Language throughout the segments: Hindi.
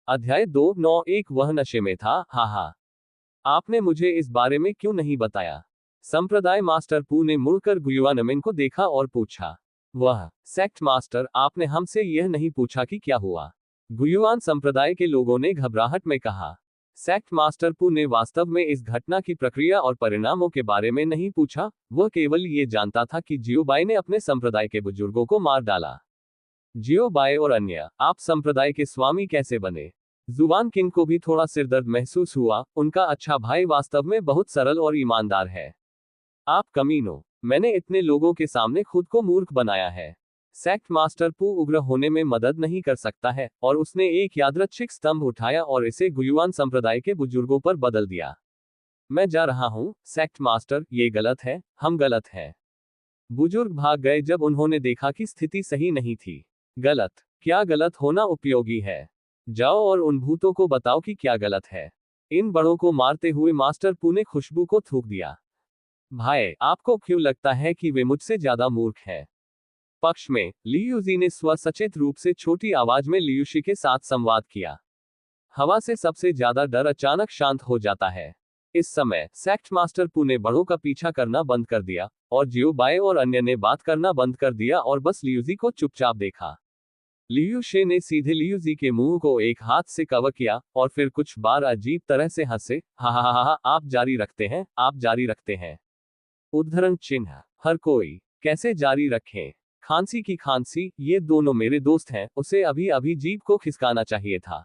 अध्याय 291 वह नशे में था, हा। आपने मुझे इस बारे में क्यों नहीं बताया? संप्रदाय मास्टर पू ने मुड़कर गुयुआनमिन को देखा और पूछा। वह सेक्ट मास्टर, आपने हमसे यह नहीं पूछा कि क्या हुआ? गुयुआन संप्रदाय के लोगों ने घबराहट में कहा। सेक्ट मास्टर पू ने वास्तव में इस घटना की प्रक्रिया और परिणामों के बारे में नहीं पूछा, वह केवल ये जानता था कि जियोबाई ने अपने संप्रदाय के बुजुर्गों को मार डाला। जियोबाई और अन्य, आप संप्रदाय के स्वामी कैसे बने? जुवान किंग को भी थोड़ा सिरदर्द महसूस हुआ, उनका अच्छा भाई वास्तव में बहुत सरल और ईमानदार है। आप कमीनो, मैंने इतने लोगों के सामने खुद को मूर्ख बनाया है। सेक्ट मास्टर पू उग्र होने में मदद नहीं कर सकता है, और उसने एक यादृच्छिक स्तंभ उठाया और इसे गुयुआन संप्रदाय के बुजुर्गों पर बदल दिया। मैं जा रहा हूं, सेक्ट मास्टर, ये गलत है, हम गलत हैं। बुजुर्ग भाग गए जब उन्होंने देखा कि स्थिति सही नहीं थी। गलत? क्या गलत होना उपयोगी है? जाओ और उन भूतों को बताओ कि क्या गलत है। इन बड़ों को मारते हुए मास्टर पू ने खुशबू को थूक दिया। भाई, आपको क्यों लगता है कि वे मुझसे ज्यादा मूर्ख हैं? पक्ष में, लियूजी ने स्वसचेत रूप से छोटी आवाज में लियूशी के साथ संवाद किया। हवा से सबसे ज्यादा डर अचानक शांत हो जाता है। इस समय सेक्ट मास्टर पू ने बड़ों का पीछा करना बंद कर दिया, और जियोबाई और अन्य ने बात करना बंद कर दिया और बस लियूजी को चुपचाप देखा। लियूशे ने सीधे लियूजी के मुंह को एक हाथ से कवर किया, और फिर कुछ बार अजीब तरह से हंसे। हा, आप जारी रखते हैं, आप जारी रखते हैं। उद्धरण चिन्ह, हर कोई। कैसे जारी रखें? खांसी की खांसी, ये दोनों मेरे दोस्त हैं, उसे अभी अभी जीभ को खिसकाना चाहिए था।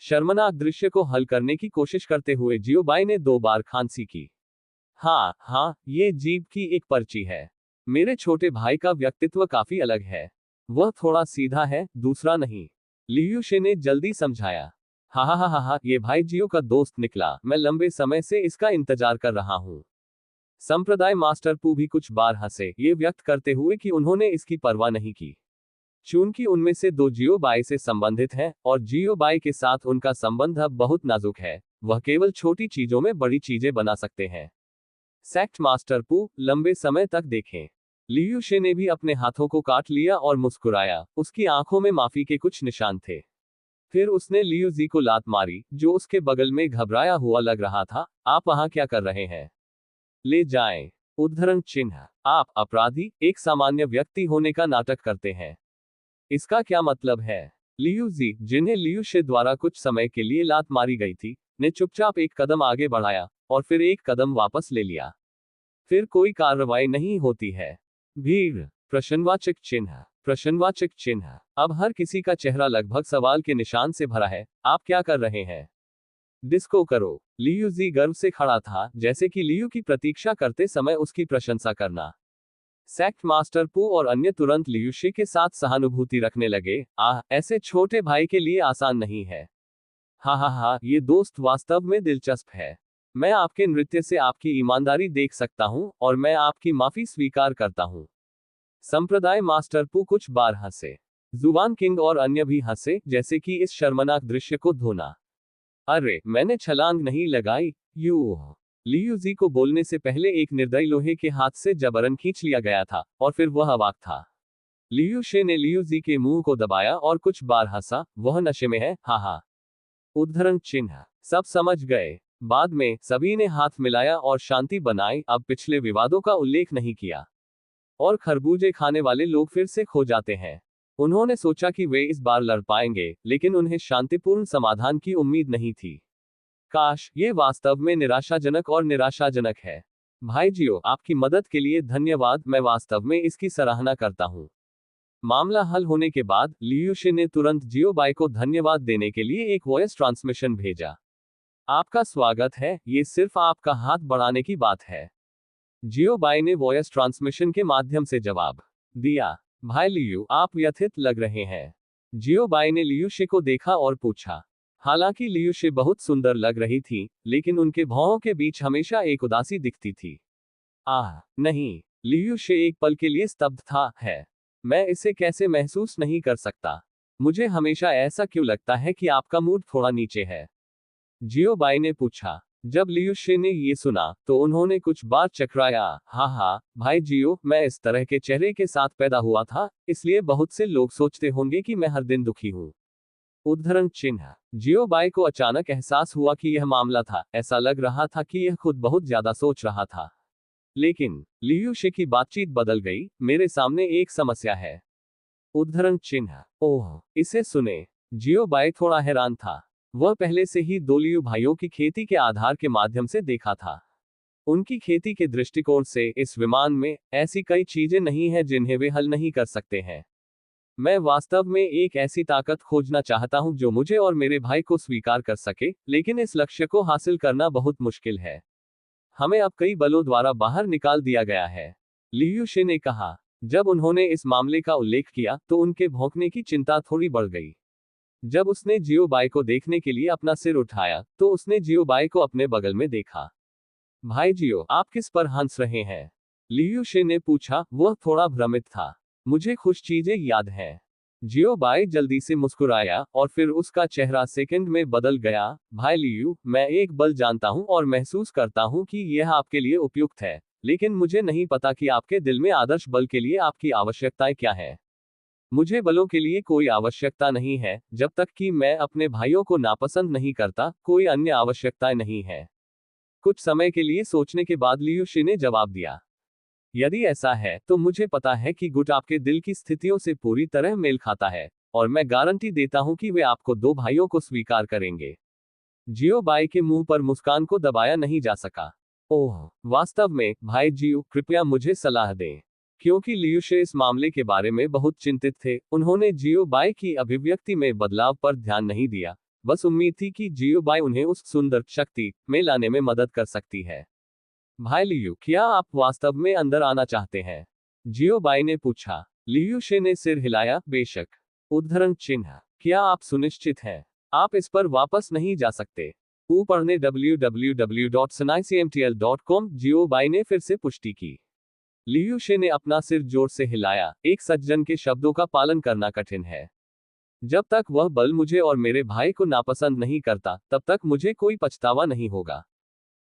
शर्मनाक दृश्य को हल करने की कोशिश करते हुए जियोबाई ने 2 बार खांसी की। हाँ, ये जीभ की एक पर्ची है। मेरे छोटे भाई का व्यक्तित्व काफी अलग है। वह थोड़ा सीधा है, दूसरा नहीं। लियूशे ने जल्दी समझाया। हा, ये भाई जियो का दोस्त निकला, मैं लंबे समय से इसका इंतजार कर रहा हूँ। संप्रदाय मास्टर पू भी कुछ बार हंसे, ये व्यक्त करते हुए कि उन्होंने इसकी परवाह नहीं की। चूंकि उनमें से 2 जियोबाई से संबंधित हैं, और जियोबाई के साथ उनका संबंध अब बहुत नाजुक है, वह केवल छोटी चीजों में बड़ी चीजें बना सकते हैं। सेक्ट मास्टर पू, लंबे समय तक देखें। लियूशे ने भी अपने हाथों को काट लिया और मुस्कुराया, उसकी आंखों में माफी के कुछ निशान थे। फिर उसने लियूजी को लात मारी, जो उसके बगल में घबराया हुआ लग रहा था। आप वहां क्या कर रहे हैं? ले जाएं। उद्धरण चिन्ह, आप अपराधी, एक सामान्य व्यक्ति होने का नाटक करते हैं। इसका क्या मतलब है? लियूजी, जिन्हें लियूशे द्वारा कुछ समय के लिए लात मारी गई थी, ने चुपचाप एक कदम आगे बढ़ाया, और फिर एक कदम वापस ले लिया। फिर कोई कार्रवाई नहीं होती है। भीड़, प्रश्नवाचक चिन्ह, प्रश्नवाचक चिन्ह। अब हर किसी का चेहरा लगभग सवाल के निशान से भरा है। आप क्या कर रहे हैं? डिस्को करो। लियूजी गर्व से खड़ा था, जैसे कि लियू की प्रतीक्षा करते समय उसकी प्रशंसा करना। सेक्ट मास्टर पू और अन्य तुरंत लियूशी के साथ सहानुभूति रखने लगे। ऐसे छोटे भाई के लिए आसान नहीं है। हा, ये दोस्त वास्तव में दिलचस्प है। मैं आपके नृत्य से आपकी ईमानदारी देख सकता हूं, और मैं आपकी माफी स्वीकार करता हूं। संप्रदाय मास्टर पू कुछ बार हंसे। जुवान किंग और अन्य भी हंसे, जैसे कि इस शर्मनाक दृश्य को धोना। अरे, मैंने छलांग नहीं लगाई। लियूजी को बोलने से पहले एक निर्दयी लोहे के हाथ से जबरन खींच लिया गया था, और फिर वह अवाक था। लियूशे ने लियूजी के मुंह को दबाया और कुछ बार हंसा। वह नशे में है, हा। उद्धरण चिन्ह, सब समझ गए। बाद में सभी ने हाथ मिलाया और शांति बनाई, अब पिछले विवादों का उल्लेख नहीं किया। और खरबूजे खाने वाले लोग फिर से खो जाते हैं। उन्होंने सोचा कि वे इस बार लड़ पाएंगे, लेकिन उन्हें शांतिपूर्ण समाधान की उम्मीद नहीं थी। काश, ये वास्तव में निराशाजनक और निराशाजनक है। भाई जियो, आपकी मदद के लिए धन्यवाद, मैं वास्तव में इसकी सराहना करता हूं। मामला हल होने के बाद लियूशे ने तुरंत जियोबाई को धन्यवाद देने के लिए एक वॉइस ट्रांसमिशन भेजा। आपका स्वागत है, ये सिर्फ आपका हाथ बढ़ाने की बात है। जियोबाई ने वॉइस ट्रांसमिशन के माध्यम से जवाब दिया। भाई लियू, आप व्यथित लग रहे हैं। जियोबाई ने लियूशे को देखा और पूछा। हालांकि लियूशे बहुत सुंदर लग रही थी, लेकिन उनके भौहों के बीच हमेशा एक उदासी दिखती थी। नहीं। लियूशे एक पल के लिए स्तब्ध था। मैं इसे कैसे महसूस नहीं कर सकता? मुझे हमेशा ऐसा क्यों लगता है कि आपका मूड थोड़ा नीचे है? जियोबाई ने पूछा। जब लियूशे ने ये सुना, तो उन्होंने कुछ बार चकराया। हा, भाई जियो, मैं इस तरह के चेहरे के साथ पैदा हुआ था, इसलिए बहुत से लोग सोचते होंगे कि मैं हर दिन दुखी हूँ। उद्धरण चिन्ह। जियो बाई को अचानक एहसास हुआ कि यह मामला था। ऐसा लग रहा था कि यह खुद बहुत ज्यादा सोच रहा था। लेकिन लियू शे की बातचीत बदल गई। मेरे सामने एक समस्या है। उद्धरण चिन्ह। ओह, इसे सुने। जियो बाई थोड़ा हैरान था। वह पहले से ही दो लियू भाइयों की खेती के आधार के माध्यम से देखा था। उनकी खेती के दृष्टिकोण से इस विमान में ऐसी कई चीजें नहीं हैं जिन्हें वे हल नहीं कर सकते हैं। मैं वास्तव में एक ऐसी ताकत खोजना चाहता हूं जो मुझे और मेरे भाई को स्वीकार कर सके, लेकिन इस लक्ष्य को हासिल करना बहुत मुश्किल है। हमें अब कई बलों द्वारा बाहर निकाल दिया गया है, लियू शे ने कहा। जब उन्होंने इस मामले का उल्लेख किया तो उनके भौंकने की चिंता थोड़ी बढ़ गई। जब उसने जियो बाई को देखने के लिए अपना सिर उठाया तो उसने जियो बाई को अपने बगल में देखा। भाई जियो, आप किस पर हंस रहे हैं? लियू शे ने पूछा। वह थोड़ा भ्रमित था। मुझे खुश चीजें याद हैं। जियो बाई जल्दी से मुस्कुराया और फिर उसका चेहरा सेकंड में बदल गया। भाई लियू, मैं एक बल जानता हूं और महसूस करता हूं कि यह आपके लिए उपयुक्त है, लेकिन मुझे नहीं पता कि आपके दिल में आदर्श बल के लिए आपकी आवश्यकताएं क्या है। मुझे बलों के लिए कोई आवश्यकता नहीं है। जब तक कि मैं अपने भाइयों को नापसंद नहीं करता, कोई अन्य आवश्यकताएं नहीं है। कुछ समय के लिए सोचने के बाद लियू शे ने जवाब दिया, यदि ऐसा है तो मुझे पता है कि गुट आपके दिल की स्थितियों से पूरी तरह मेल खाता है, और मैं गारंटी देता हूं कि वे आपको दो भाइयों को स्वीकार करेंगे। जियो बाई के मुंह पर मुस्कान को दबाया नहीं जा सका। ओह, वास्तव में, भाई जियो, कृपया मुझे सलाह दें। क्योंकि लियू शे इस मामले के बारे में बहुत चिंतित थे, उन्होंने जियो बाई की अभिव्यक्ति में बदलाव पर ध्यान नहीं दिया। बस उम्मीद थी कि जियो बाई उन्हें उस सुंदर शक्ति में लाने में मदद कर सकती है। भाई लियू, क्या आप वास्तव में अंदर आना चाहते हैं? जियो बाई ने पूछा। लियू शे ने सिर हिलाया। बेशक। उद्धरण चिन्ह। क्या आप सुनिश्चित हैं? आप इस पर वापस नहीं जा सकते। ऊपर ने www.sunaicmtl.com। जियो बाई ने फिर से पुष्टि की। लियू शे ने अपना सिर जोर से हिलाया। एक सज्जन के शब्दों का पालन करना कठिन है। जब तक वह बल मुझे और मेरे भाई को नापसंद नहीं करता, तब तक मुझे कोई पछतावा नहीं होगा।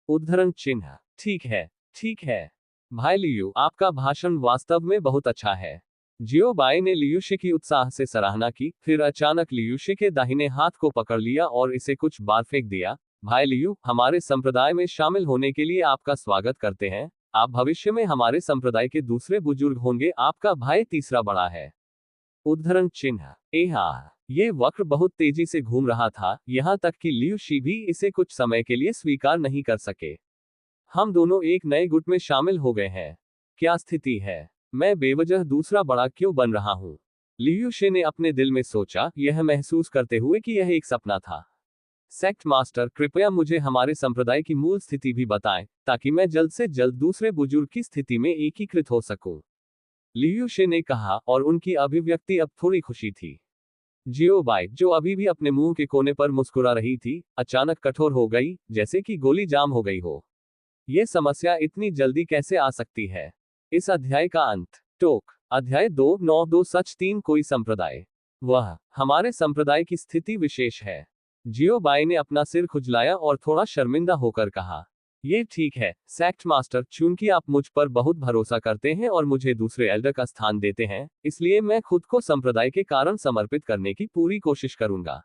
उद्धरण चिन्ह। ठीक है, ठीक है। भाई लियू, आपका भाषण वास्तव में बहुत अच्छा है। जियो बाई ने लियू शे की उत्साह से सराहना की, फिर अचानक लियू शे के दाहिने हाथ को पकड़ लिया और इसे कुछ बार फेंक दिया। भाई लियू, हमारे संप्रदाय में शामिल होने के लिए आपका स्वागत करते हैं। आप भविष्य में हमारे संप्रदाय के दूसरे बुजुर्ग होंगे। आपका भाई तीसरा बड़ा है। उद्धरण चिन्ह। ये वक्र बहुत तेजी से घूम रहा था, यहां तक कि लियू शी भी इसे कुछ समय के लिए स्वीकार नहीं कर सके। हम दोनों एक नए गुट में शामिल हो गए हैं। क्या स्थिति है? मैं बेवजह दूसरा बड़ा क्यों बन रहा हूं? लियू शे ने अपने दिल में सोचा, यह महसूस करते हुए कि यह एक सपना था। सेक्ट मास्टर, कृपया मुझे हमारे संप्रदाय की मूल स्थिति भी बताएं, ताकि मैं जल्द से जल्द दूसरे बुजुर्ग की स्थिति में एकीकृत हो सकूं। लियू शे ने कहा, और उनकी अभिव्यक्ति अब थोड़ी खुशी थी। जियो बाई, जो अभी भी अपने मुंह के कोने पर मुस्कुरा रही थी, अचानक कठोर हो गई, जैसे कि गोली जाम हो गई हो। यह समस्या इतनी जल्दी कैसे आ सकती है? इस अध्याय का अंत। टोक। अध्याय 2:9-2 सच 3 कोई संप्रदाय। वह हमारे संप्रदाय की स्थिति विशेष है। जियो बाई ने अपना सिर खुजलाया और थोड़ा शर्मिंदा होकर कहा, ये ठीक है सेक्ट मास्टर, चूंकि आप मुझ पर बहुत भरोसा करते हैं और मुझे दूसरे एल्डर का स्थान देते हैं, इसलिए मैं खुद को संप्रदाय के कारण समर्पित करने की पूरी कोशिश करूंगा।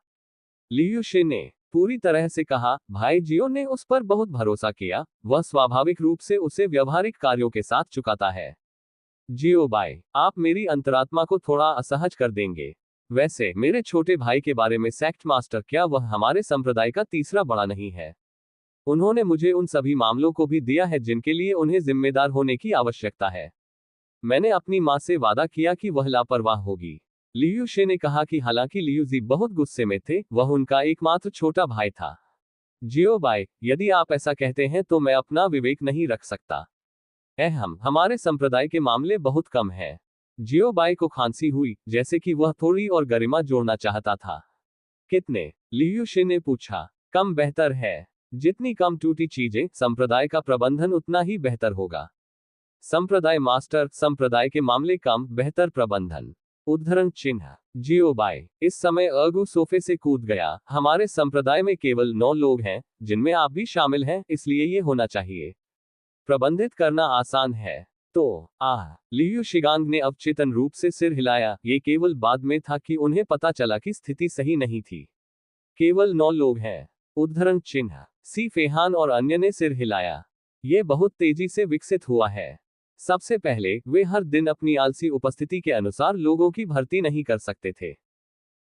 लियू शे ने पूरी तरह से कहा। भाई जियो ने उस पर बहुत भरोसा किया, वह स्वाभाविक रूप से उसे व्यवहारिक कार्यों के साथ चुकाता है। जियो बाई, आप मेरी अंतरात्मा को थोड़ा असहज कर देंगे। वैसे मेरे छोटे भाई के बारे में सेक्ट मास्टर, क्या वह हमारे संप्रदाय का तीसरा बड़ा नहीं है? उन्होंने मुझे उन सभी मामलों को भी दिया है जिनके लिए उन्हें जिम्मेदार होने की आवश्यकता है। मैंने अपनी मां से वादा किया कि वह लापरवाह होगी। लियू शे ने कहा कि हालांकि लियू जी बहुत गुस्से में थे, वह उनका एकमात्र छोटा भाई था। जियो बाई, यदि आप ऐसा कहते हैं तो मैं अपना विवेक नहीं रख सकता। हमारे संप्रदाय के मामले बहुत कम हैं। जियो बाई को खांसी हुई, जैसे कि वह थोड़ी और गरिमा जोड़ना चाहता था। कितने? लियू शे ने पूछा। कम बेहतर है। जितनी कम टूटी चीजें संप्रदाय का प्रबंधन, उतना ही बेहतर होगा। संप्रदाय मास्टर, संप्रदाय के मामले कम, बेहतर प्रबंधन। उद्धरण चिन्ह। जियो बाई इस समय अगु सोफे से कूद गया। हमारे संप्रदाय में केवल 9 लोग हैं, जिनमें आप भी शामिल हैं, इसलिए ये होना चाहिए। प्रबंधित करना आसान है। तो लियू शिगांग ने अवचेतन रूप से सिर हिलाया। ये केवल बाद में था कि उन्हें पता चला कि स्थिति सही नहीं थी। केवल 9 लोग हैं। उद्धरण चिन्ह। सी फेहान और अन्य ने सिर हिलाया। ये बहुत तेजी से विकसित हुआ है। सबसे पहले, वे हर दिन अपनी आलसी उपस्थिति के अनुसार लोगों की भर्ती नहीं कर सकते थे।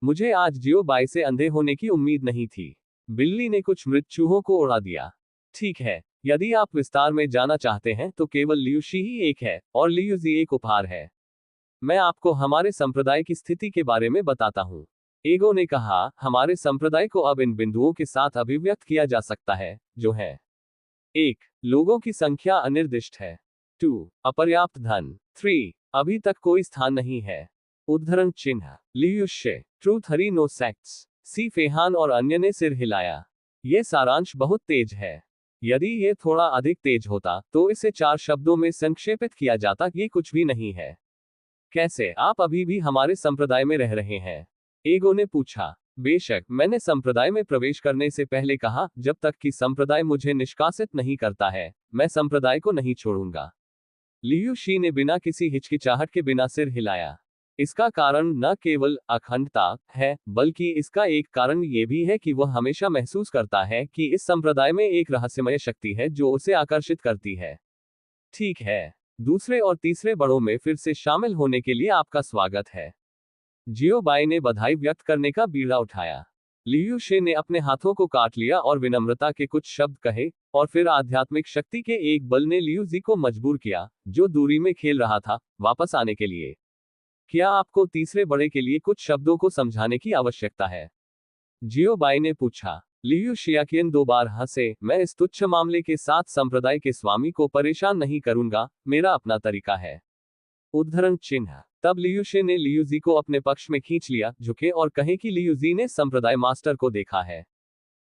मुझे आज जियो बाई से अंधे होने की उम्मीद नहीं थी। बिल्ली ने कुछ मृत चूहों को उड़ा दिया। ठीक है, यदि आप विस्तार में जाना चाहते हैं तो केवल लियूशी ही एक है, और लियूजी एक उपहार है। मैं आपको हमारे संप्रदाय की स्थिति के बारे में बताता हूँ। एगो ने कहा, हमारे संप्रदाय को अब इन बिंदुओं के साथ अभिव्यक्त किया जा सकता है, जो है 1. लोगों की संख्या अनिर्दिष्ट है। 2. अपर्याप्त धन। 3. अभी तक कोई स्थान नहीं है। उद्धरण चिन्ह। लियूशे। ट्रूथ हरी नो सेक्ट्स। सी फेहान और अन्य ने सिर हिलाया। ये सारांश बहुत तेज है। यदि ये थोड़ा अधिक तेज होता तो इसे 4 शब्दों में संक्षेपित किया जाता। ये कुछ भी नहीं है। कैसे आप अभी भी हमारे संप्रदाय में रह रहे हैं? एगो ने पूछा। बेशक, मैंने संप्रदाय में प्रवेश करने से पहले कहा, जब तक कि संप्रदाय मुझे निष्कासित नहीं करता है, मैं संप्रदाय को नहीं छोड़ूंगा। लियू शी ने बिना किसी हिचकिचाहट के बिना सिर हिलाया। इसका कारण न केवल अखंडता है, बल्कि इसका एक कारण यह भी है कि वह हमेशा महसूस करता है कि इस संप्रदाय में एक रहस्यमय शक्ति है जो उसे आकर्षित करती है। ठीक है, दूसरे और तीसरे बड़ों में फिर से शामिल होने के लिए आपका स्वागत है। जियो बाई ने बधाई व्यक्त करने का बीड़ा उठाया। लियू शे ने अपने हाथों को काट लिया और विनम्रता के कुछ शब्द कहे, और फिर आध्यात्मिक शक्ति के एक बल ने लियू जी को मजबूर किया, जो दूरी में खेल रहा था, वापस आने के लिए। क्या आपको तीसरे बड़े के लिए कुछ शब्दों को समझाने की आवश्यकता है? जियो बाई ने पूछा। लियू शियाकियन 2 बार हंसे। मैं इस तुच्छ मामले के साथ संप्रदाय के स्वामी को परेशान नहीं करूंगा, मेरा अपना तरीका है। उद्धरण चिन्ह। तब लियूशे ने लियूजी को अपने पक्ष में खींच लिया, झुके और कहे कि लियूजी ने संप्रदाय मास्टर को देखा है।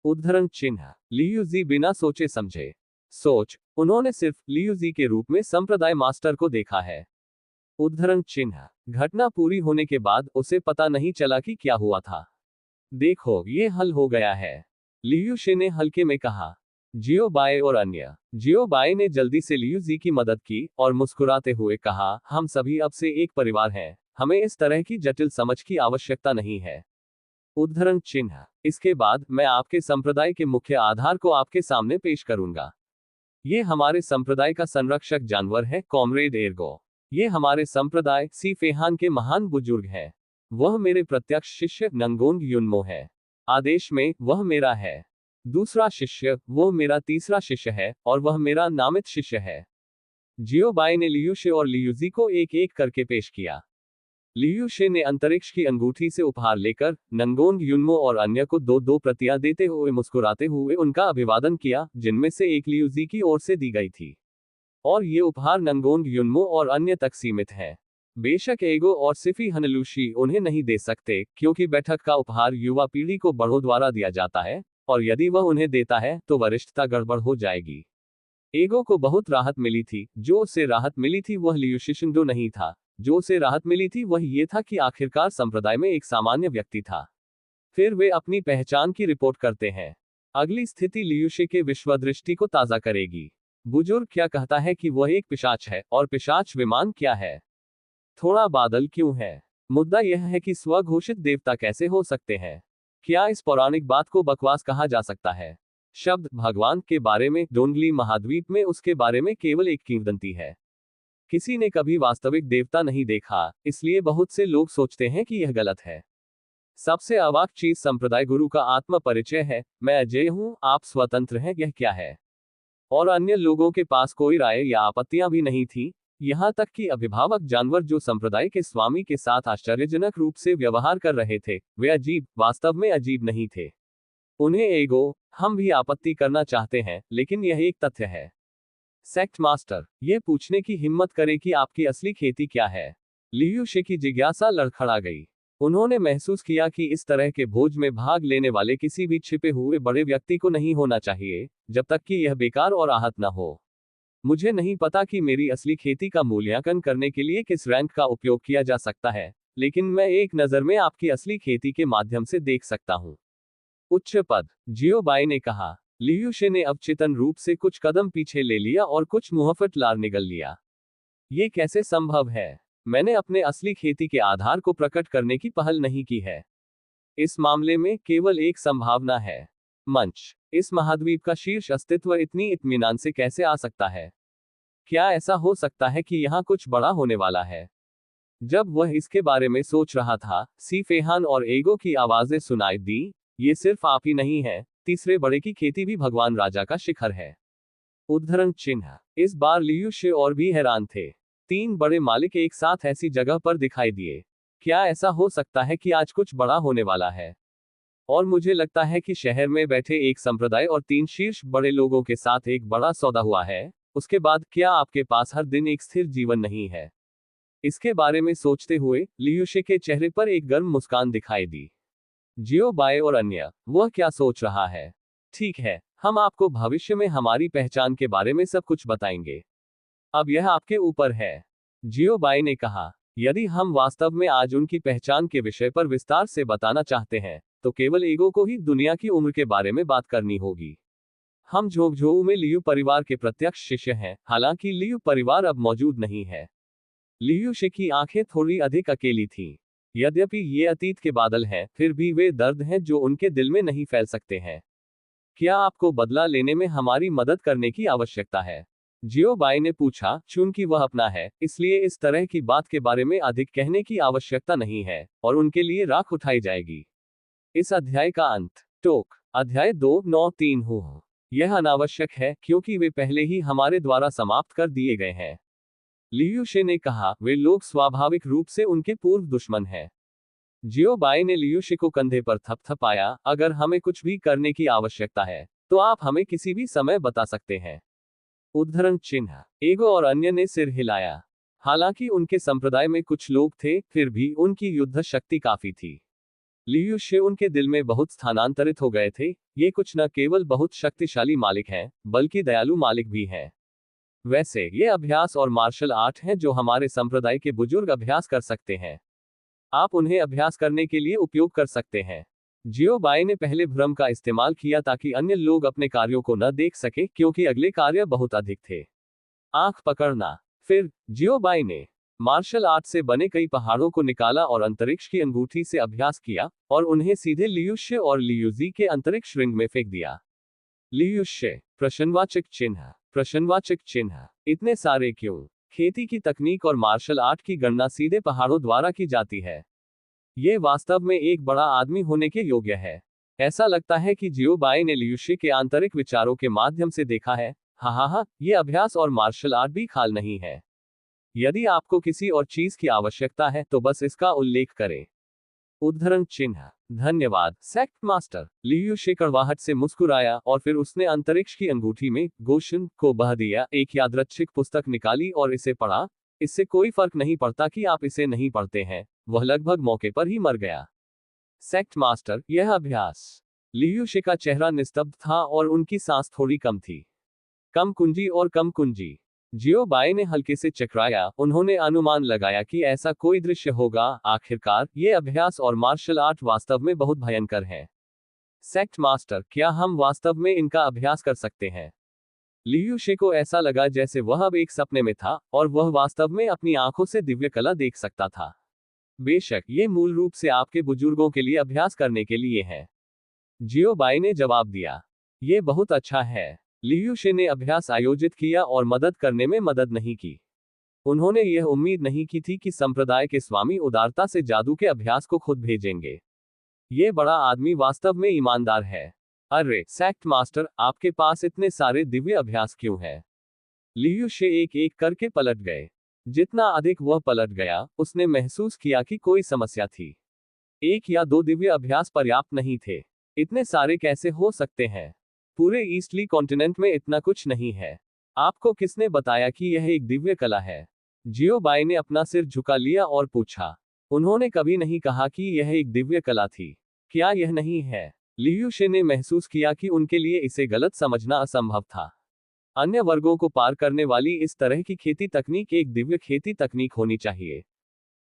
उद्धरण चिन्ह। लियूजी बिना सोचे समझे। सोच, उन्होंने सिर्फ लियूजी के रूप में संप्रदाय मास्टर को देखा है। उद्धरण चिन्ह। घटना पूरी होने के बाद उसे पता नहीं चला कि क्या हुआ था। देखो, ये हल हो गया है, लियूशे ने हल्के में कहा। जियो बाय और अन्य। जियो बाय ने जल्दी से लियू जी की मदद की और मुस्कुराते हुए कहा, हम सभी अब से एक परिवार हैं, हमें इस तरह की जटिल समझ की आवश्यकता नहीं है। उद्धरण चिन्ह। इसके बाद मैं आपके संप्रदाय के मुख्य आधार को आपके सामने पेश करूंगा। ये हमारे संप्रदाय का संरक्षक जानवर है, कॉमरेड एर्गो। ये हमारे संप्रदाय सी फेहान के महान बुजुर्ग हैं। वह मेरे प्रत्यक्ष शिष्य नंगोंग युनमो है। आदेश में वह मेरा है। दूसरा शिष्य, वो मेरा तीसरा शिष्य है, और वह मेरा नामित शिष्य है। जियो बाई ने लियूशे और लियूजी को एक एक करके पेश किया। लियूशे ने अंतरिक्ष की अंगूठी से उपहार लेकर नंगोंग युनमो और अन्य को 2-2 प्रतियां देते हुए मुस्कुराते हुए उनका अभिवादन किया, जिनमें से एक लियूजी की ओर से दी गई थी। और ये उपहार नंगोंग युनमो और अन्य तक सीमित है। बेशक एगो और सिफी हनलूशी उन्हें नहीं दे सकते, क्योंकि बैठक का उपहार युवा पीढ़ी को बड़ों द्वारा दिया जाता है, और यदि वह उन्हें देता है तो वरिष्ठता गड़बड़ हो जाएगी। एगो को बहुत राहत मिली थी। जो उसे राहत मिली थी वह लियूशिशिंडो नहीं था। जो उसे राहत मिली थी वह ये था कि आखिरकार संप्रदाय में एक सामान्य व्यक्ति था। फिर वे अपनी पहचान की रिपोर्ट करते हैं। अगली स्थिति लियूशे के विश्वदृष्टि को ताजा करेगी। बुजुर्ग क्या कहता है कि वह एक पिशाच है, और पिशाच विमान क्या है? थोड़ा बादल क्यों है? मुद्दा यह है कि स्वघोषित देवता कैसे हो सकते हैं? क्या इस पौराणिक बात को बकवास कहा जा सकता है? शब्द भगवान के बारे में डोंगली महाद्वीप में उसके बारे में केवल एक किंवदंती है। किसी ने कभी वास्तविक देवता नहीं देखा, इसलिए बहुत से लोग सोचते हैं कि यह गलत है। सबसे अवाक चीज संप्रदाय गुरु का आत्म परिचय है। मैं अजय हूं, आप स्वतंत्र हैं, यह क्या है? और अन्य लोगों के पास कोई राय या आपत्तियां भी नहीं थी, यहां तक कि अभिभावक जानवर जो संप्रदाय के स्वामी के साथ आश्चर्यजनक रूप से व्यवहार कर रहे थे, वे अजीब, वास्तव में अजीब नहीं थे। उन्हें एगो, हम भी आपत्ति करना चाहते हैं, लेकिन यह एक तथ्य है। सेक्ट मास्टर, यह पूछने की हिम्मत करे कि आपकी असली खेती क्या है? लियूशे की जिज्ञासा लड़खड़ा गई। उन्होंने महसूस किया कि इस तरह के भोज में भाग लेने वाले किसी भी छिपे हुए बड़े व्यक्ति को नहीं होना चाहिए, जब तक कि यह बेकार और आहत न हो। मुझे नहीं पता कि मेरी असली खेती का मूल्यांकन करने के लिए किस रैंक का उपयोग किया जा सकता है, लेकिन मैं एक नज़र में आपकी असली खेती के माध्यम से देख सकता हूँ। उच्च पद, जियो बाई ने कहा। लियूशे ने अवचेतन रूप से कुछ कदम पीछे ले लिया और कुछ मुहफ़्फ़त लार निगल लिया। ये कैसे संभव है? मैंने अपने असली खेती के आधार को प्रकट करने की पहल नहीं की है। इस मामले में केवल एक संभावना है। मंच। इस महाद्वीप का शीर्ष अस्तित्व इतनी इत्मीनान से कैसे आ सकता है? क्या ऐसा हो सकता है कि यहाँ कुछ बड़ा होने वाला है? जब वह इसके बारे में सोच रहा था, सी फेहान और एगो की आवाजें सुनाई दी। ये सिर्फ आप ही नहीं है, तीसरे बड़े की खेती भी भगवान राजा का शिखर है। उद्धरण चिन्ह। इस बार लियू शे और भी हैरान थे। 3 बड़े मालिक एक साथ ऐसी जगह पर दिखाई दिए। क्या ऐसा हो सकता है कि आज कुछ बड़ा होने वाला है? और मुझे लगता है कि शहर में बैठे एक संप्रदाय और 3 शीर्ष बड़े लोगों के साथ एक बड़ा सौदा हुआ है। उसके बाद क्या आपके पास हर दिन एक स्थिर जीवन नहीं है? इसके बारे में सोचते हुए लियूशे के चेहरे पर एक गर्म मुस्कान दिखाई दी। जियो बाय और अन्य, वह क्या सोच रहा है? ठीक है, हम आपको भविष्य में हमारी पहचान के बारे में सब कुछ बताएंगे। अब यह आपके ऊपर है। जियो बाय ने कहा, यदि हम वास्तव में आज उनकी पहचान के विषय पर विस्तार से बताना चाहते हैं, तो केवल ईगो को ही दुनिया की उम्र के बारे में बात करनी होगी। हम झोंगझोऊ में लियू परिवार के प्रत्यक्ष शिष्य हैं, हालांकि लियू परिवार अब मौजूद नहीं है। लियू शे की आंखें थोड़ी अधिक अकेली थीं। यद्यपि ये अतीत के बादल हैं, फिर भी वे दर्द हैं जो उनके दिल में नहीं फैल सकते हैं। क्या आपको बदला लेने में हमारी मदद करने की आवश्यकता है? जियो बाई ने पूछा, चूंकि वह अपना है, इसलिए इस तरह की बात के बारे में अधिक कहने की आवश्यकता नहीं है, और उनके लिए राख उठाई जाएगी। इस अध्याय का अंत। टोक। अध्याय 2:9-3 हो। यह अनावश्यक है, क्योंकि वे पहले ही हमारे द्वारा समाप्त कर दिए गए हैं। लियू शे ने कहा, वे लोग स्वाभाविक रूप से उनके पूर्व दुश्मन हैं। जियो बाई ने लियू शे को कंधे पर थपथपाया, अगर हमें कुछ भी करने की आवश्यकता है, तो आप हमें किसी भी समय बता सकते हैं। उद्धरण चिन्ह। एगो और अन्य ने सिर हिलाया। हालांकि उनके संप्रदाय में कुछ लोग थे, फिर भी उनकी युद्ध शक्ति काफी थी। लियू शे उनके दिल में बहुत स्थानांतरित हो गए थे। ये कुछ न केवल बहुत शक्तिशाली मालिक हैं, बल्कि दयालु मालिक भी हैं। वैसे ये अभ्यास और मार्शल आर्ट हैं जो हमारे संप्रदाय के बुजुर्ग अभ्यास कर सकते हैं। आप उन्हें अभ्यास करने के लिए उपयोग कर सकते हैं। जियो बाई ने पहले भ्रम का इस्तेमाल किया ताकि अन्य लोग अपने कार्यों को न देख सके, क्योंकि अगले कार्य बहुत अधिक थे। आंख पकड़ना। फिर जियो बाई ने मार्शल आर्ट से बने कई पहाड़ों को निकाला और अंतरिक्ष की अंगूठी से अभ्यास किया, और उन्हें सीधे लियूशे और लियूजी के अंतरिक्ष रिंग में फेंक दिया। लियूशे। प्रश्नवाचक चिन्ह। प्रश्नवाचक चिन्ह। इतने सारे क्यों? खेती की तकनीक और मार्शल आर्ट की गणना सीधे पहाड़ों द्वारा की जाती है। ये वास्तव में एक बड़ा आदमी होने के योग्य है। ऐसा लगता है कि जियो बाई ने लियूशे के आंतरिक विचारों के माध्यम से देखा है। हाँ, ये अभ्यास और मार्शल आर्ट भी खाल नहीं है। यदि आपको किसी और चीज की आवश्यकता है, तो बस इसका उल्लेख करें। उद्धरण चिन्ह। धन्यवाद, सेक्ट मास्टर। लियूशे कड़वाहट से मुस्कुराया, और फिर उसने अंतरिक्ष की अंगूठी में गोशन को बह दिया, एक यादृच्छिक पुस्तक निकाली और इसे पढ़ा। इससे कोई फर्क नहीं पड़ता कि आप इसे नहीं पढ़ते हैं। वह लगभग मौके पर ही मर गया। सेक्ट मास्टर, यह अभ्यास। लियूशे का चेहरा निस्तब्ध था और उनकी सांस थोड़ी कम थी। कम कुंजी और कम कुंजी। जियो बाई ने हल्के से चकराया। उन्होंने अनुमान लगाया कि ऐसा कोई दृश्य होगा। आखिरकार ये अभ्यास और मार्शल आर्ट वास्तव में बहुत भयंकर है। सेक्ट मास्टर, क्या हम वास्तव में इनका अभ्यास कर सकते हैं? लियूशे को ऐसा लगा जैसे वह अब एक सपने में था, और वह वास्तव में अपनी आंखों से दिव्य कला देख सकता था। बेशक, ये मूल रूप से आपके बुजुर्गों के लिए अभ्यास करने के लिए है। जियो बाई ने जवाब दिया। ये बहुत अच्छा है। लियूशे ने अभ्यास आयोजित किया और मदद करने में मदद नहीं की। उन्होंने यह उम्मीद नहीं की थी कि संप्रदाय के स्वामी उदारता से जादू के अभ्यास को खुद भेजेंगे। ये बड़ा आदमी वास्तव में ईमानदार है। अरे सेक्ट मास्टर, आपके पास इतने सारे दिव्य अभ्यास क्यों है? लियूशे एक एक करके पलट गए। जितना अधिक वह पलट गया, उसने महसूस किया कि कोई समस्या थी। 1 या 2 दिव्य अभ्यास पर्याप्त नहीं थे। इतने सारे कैसे हो सकते हैं? पूरे ईस्टली कॉन्टिनेंट में इतना कुछ नहीं है। आपको किसने बताया कि यह एक दिव्य कला है? जियो बाई ने अपना सिर झुका लिया और पूछा। उन्होंने कभी नहीं कहा कि यह एक दिव्य कला थी। क्या यह नहीं है? लियूशे ने महसूस किया कि उनके लिए इसे गलत समझना असंभव था। अन्य वर्गों को पार करने वाली इस तरह की खेती तकनीक एक दिव्य खेती तकनीक होनी चाहिए।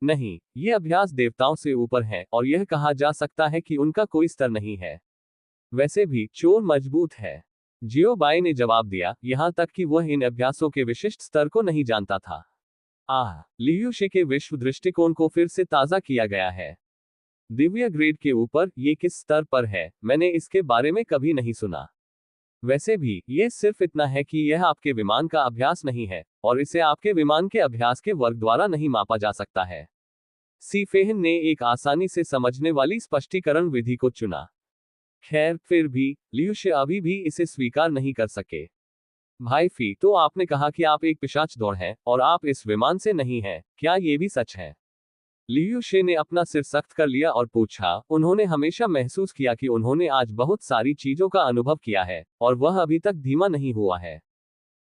नहीं, ये अभ्यास देवताओं से ऊपर है, और यह कहा जा सकता है कि उनका कोई स्तर नहीं है। वैसे भी चोर मजबूत है। जियो बाई ने जवाब दिया, यहां तक कि वह इन अभ्यासों के विशिष्ट स्तर को नहीं जानता था। लियूशे के विश्व दृष्टिकोण को फिर से ताजा किया गया है। दिव्य ग्रेड के ऊपर ये किस स्तर पर है, मैंने इसके बारे में कभी नहीं सुना। वैसे भी ये सिर्फ इतना है कि यह आपके विमान का अभ्यास नहीं है और इसे आपके विमान के अभ्यास के वर्ग द्वारा नहीं मापा जा सकता है। सी फेहन ने एक आसानी से समझने वाली स्पष्टीकरण विधि को चुना। खैर, फिर भी लियू शे अभी भी इसे स्वीकार नहीं कर सके। भाई फी, तो आपने कहा कि आप एक पिशाच-दौड़ हैं और आप इस विमान से नहीं हैं, क्या ये भी सच है? लियू शे ने अपना सिर सख्त कर लिया और पूछा, उन्होंने हमेशा महसूस किया कि उन्होंने आज बहुत सारी चीजों का अनुभव किया है और वह अभी तक धीमा नहीं हुआ है।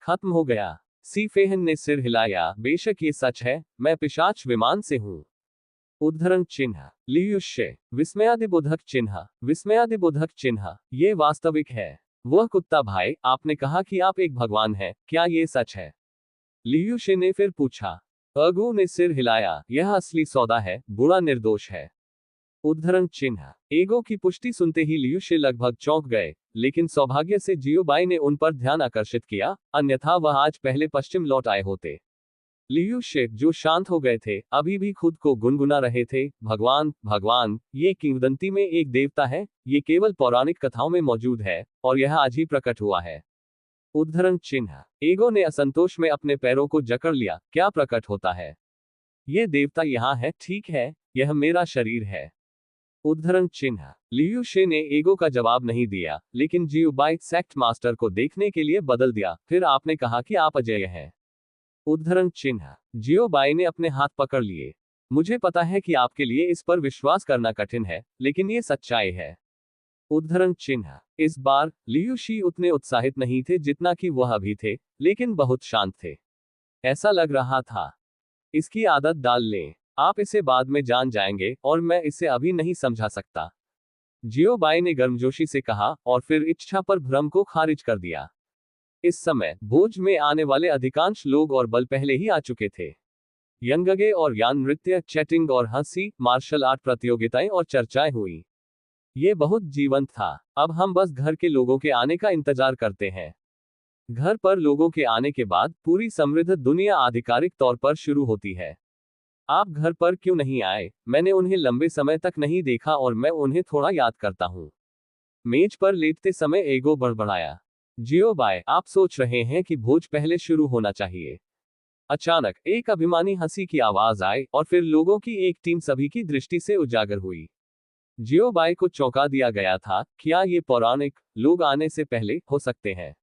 खत्म हो गया। सी फेहन ने सिर हिलाया, बेशक ये सच है, मैं पिशाच विमान से हूँ। उद्धरण चिन्ह लियू शे, विस्मयादिबोधक चिन्ह, विस्मयादिबोधक चिन्ह, ये वास्तविक है। वह कुत्ता भाई, आपने कहा कि आप एक भगवान हैं, क्या ये सच है? लियू शे ने फिर पूछा। अगू ने सिर हिलाया, यह असली सौदा है, बुरा निर्दोष है। उद्धरण चिन्ह एगो की पुष्टि सुनते ही लियू शे लगभग चौंक गए, लेकिन सौभाग्य से जियोबाई ने उन पर ध्यान आकर्षित किया, अन्यथा वह आज पहले पश्चिम लौट आए होते। लियू शे, जो शांत हो गए थे, अभी भी खुद को गुनगुना रहे थे, भगवान, भगवान, ये किंवदंती में एक देवता है, ये केवल पौराणिक कथाओं में मौजूद है, और यह आज ही प्रकट हुआ है। उद्धरण चिन्ह एगो ने असंतोष में अपने पैरों को जकड़ लिया, क्या प्रकट होता है? ये देवता यहाँ है, ठीक है, यह मेरा शरीर है। उद्धरण चिन्ह लियू शे ने एगो का जवाब नहीं दिया, लेकिन जियोबाई सेक्ट मास्टर को देखने के लिए बदल दिया, फिर आपने कहा कि आप अजेय हैं। उद्धरण चिन्ह जियोबाई ने अपने हाथ पकड़ लिए। मुझे पता है कि आपके लिए इस पर विश्वास करना कठिन है, लेकिन ये सच्चाई है। उद्धरण चिन्ह इस बार लियू शी उतने उत्साहित नहीं थे जितना कि वह अभी थे, लेकिन बहुत शांत थे। ऐसा लग रहा था, इसकी आदत डाल लें, आप इसे बाद में जान जाएंगे और मैं इसे अभी नहीं समझा सकता। जियोबाई ने गर्मजोशी से कहा और फिर इच्छा पर भ्रम को खारिज कर दिया। इस समय भोज में आने वाले अधिकांश लोग और बल पहले ही आ चुके थे। यंगगे और यान नृत्य, चैटिंग और हंसी, मार्शल आर्ट प्रतियोगिताएं और चर्चाएं हुई। ये बहुत जीवंत था। अब हम बस घर के लोगों के आने का इंतजार करते हैं। घर पर लोगों के आने के बाद पूरी समृद्ध दुनिया आधिकारिक तौर पर शुरू होती है। आप घर पर क्यों नहीं आए? मैंने उन्हें लंबे समय तक नहीं देखा और मैं उन्हें थोड़ा याद करता हूँ। मेज पर लेटते समय एगो बड़बड़ाया। जियोबाई, आप सोच रहे हैं कि भोज पहले शुरू होना चाहिए। अचानक एक अभिमानी हंसी की आवाज आई और फिर लोगों की एक टीम सभी की दृष्टि से उजागर हुई। जियोबाई को चौंका दिया गया था, क्या ये पौराणिक लोग आने से पहले हो सकते हैं?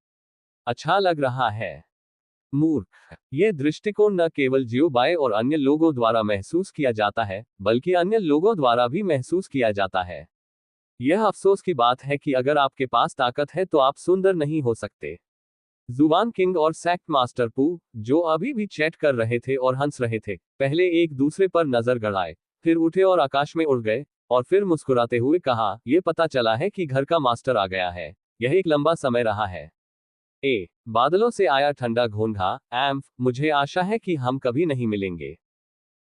अच्छा लग रहा है। मूर्ख, ये दृष्टिकोण न केवल जियोबाई और अन्य लोगों द्वारा महसूस किया जाता है, बल्कि अन्य लोगों द्वारा भी महसूस किया जाता है। यह अफसोस की बात है कि अगर आपके पास ताकत है तो आप सुंदर नहीं हो सकते। जुबान किंग और सेक्ट मास्टर पू, जो अभी भी चैट कर रहे थे और हंस रहे थे, पहले एक दूसरे पर नजर गड़ाए, फिर उठे और आकाश में उड़ गए, और फिर मुस्कुराते हुए कहा, यह पता चला है कि घर का मास्टर आ गया है। यह एक लंबा समय रहा है। बादलों से आया ठंडा घोंघा, मुझे आशा है कि हम कभी नहीं मिलेंगे।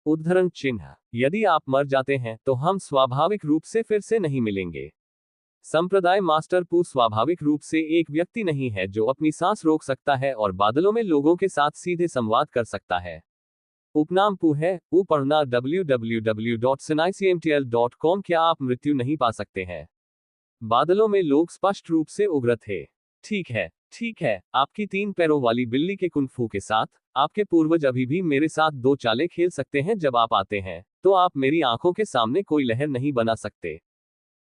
उद्धरण चिन्ह यदि आप मर जाते हैं तो हम स्वाभाविक रूप से फिर से नहीं मिलेंगे। संप्रदाय मास्टर पू स्वाभाविक रूप से एक व्यक्ति नहीं है जो अपनी सांस रोक सकता है और बादलों में लोगों के साथ सीधे संवाद कर सकता है। उपनाम पू है। पू पढ़ना www.sinicmtl.com। क्या आप मृत्यु नहीं पा सकते हैं? बादलों में लोग स्पष्ट रूप से उग्र थे। ठीक है, ठीक है, आपकी 3 पैरों वाली बिल्ली के कुंग-फू के साथ, आपके पूर्वज अभी भी मेरे साथ 2 चालें खेल सकते हैं जब आप आते हैं, तो आप मेरी आंखों के सामने कोई लहर नहीं बना सकते।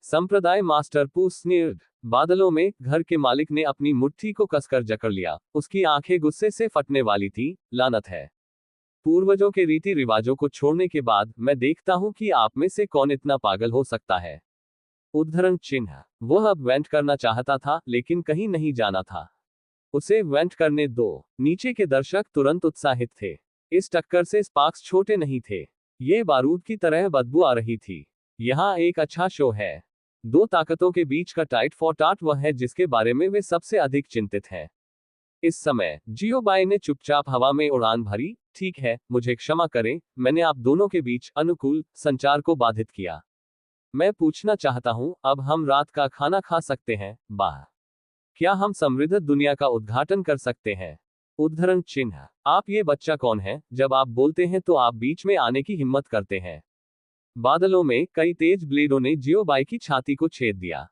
संप्रदाय मास्टर पू स्नीर्ड। बादलों में घर के मालिक ने अपनी मुट्ठी को कसकर जकड़ लिया, उसकी आंखें गुस्से से फटने वाली थी। लानत है। पूर्वजों के रीति रिवाजों को छोड़ने के बाद मैं देखता हूं कि आप में से कौन इतना पागल हो सकता है। उद्धरण चिन्ह वह अब वेंट करना चाहता था, लेकिन कहीं नहीं जाना था। उसे वेंट करने दो। नीचे के दर्शक तुरंत उत्साहित थे। इस टक्कर से स्पार्क्स छोटे नहीं थे, ये बारूद की तरह बदबू आ रही थी। यहाँ एक अच्छा शो है। 2 ताकतों के बीच का टाइट फॉर टाट वह है जिसके बारे में वे सबसे अधिक चिंतित हैं। इस समय जियोबाई ने चुपचाप हवा में उड़ान भरी। ठीक है, मुझे क्षमा करें, मैंने आप दोनों के बीच अनुकूल संचार को बाधित किया। मैं पूछना चाहता हूं, अब हम रात का खाना खा सकते हैं? बाह, क्या हम समृद्ध दुनिया का उद्घाटन कर सकते हैं? उद्धरण चिन्ह आप ये बच्चा कौन है? जब आप बोलते हैं तो आप बीच में आने की हिम्मत करते हैं। बादलों में कई तेज ब्लेडों ने जियोबाई की छाती को छेद दिया।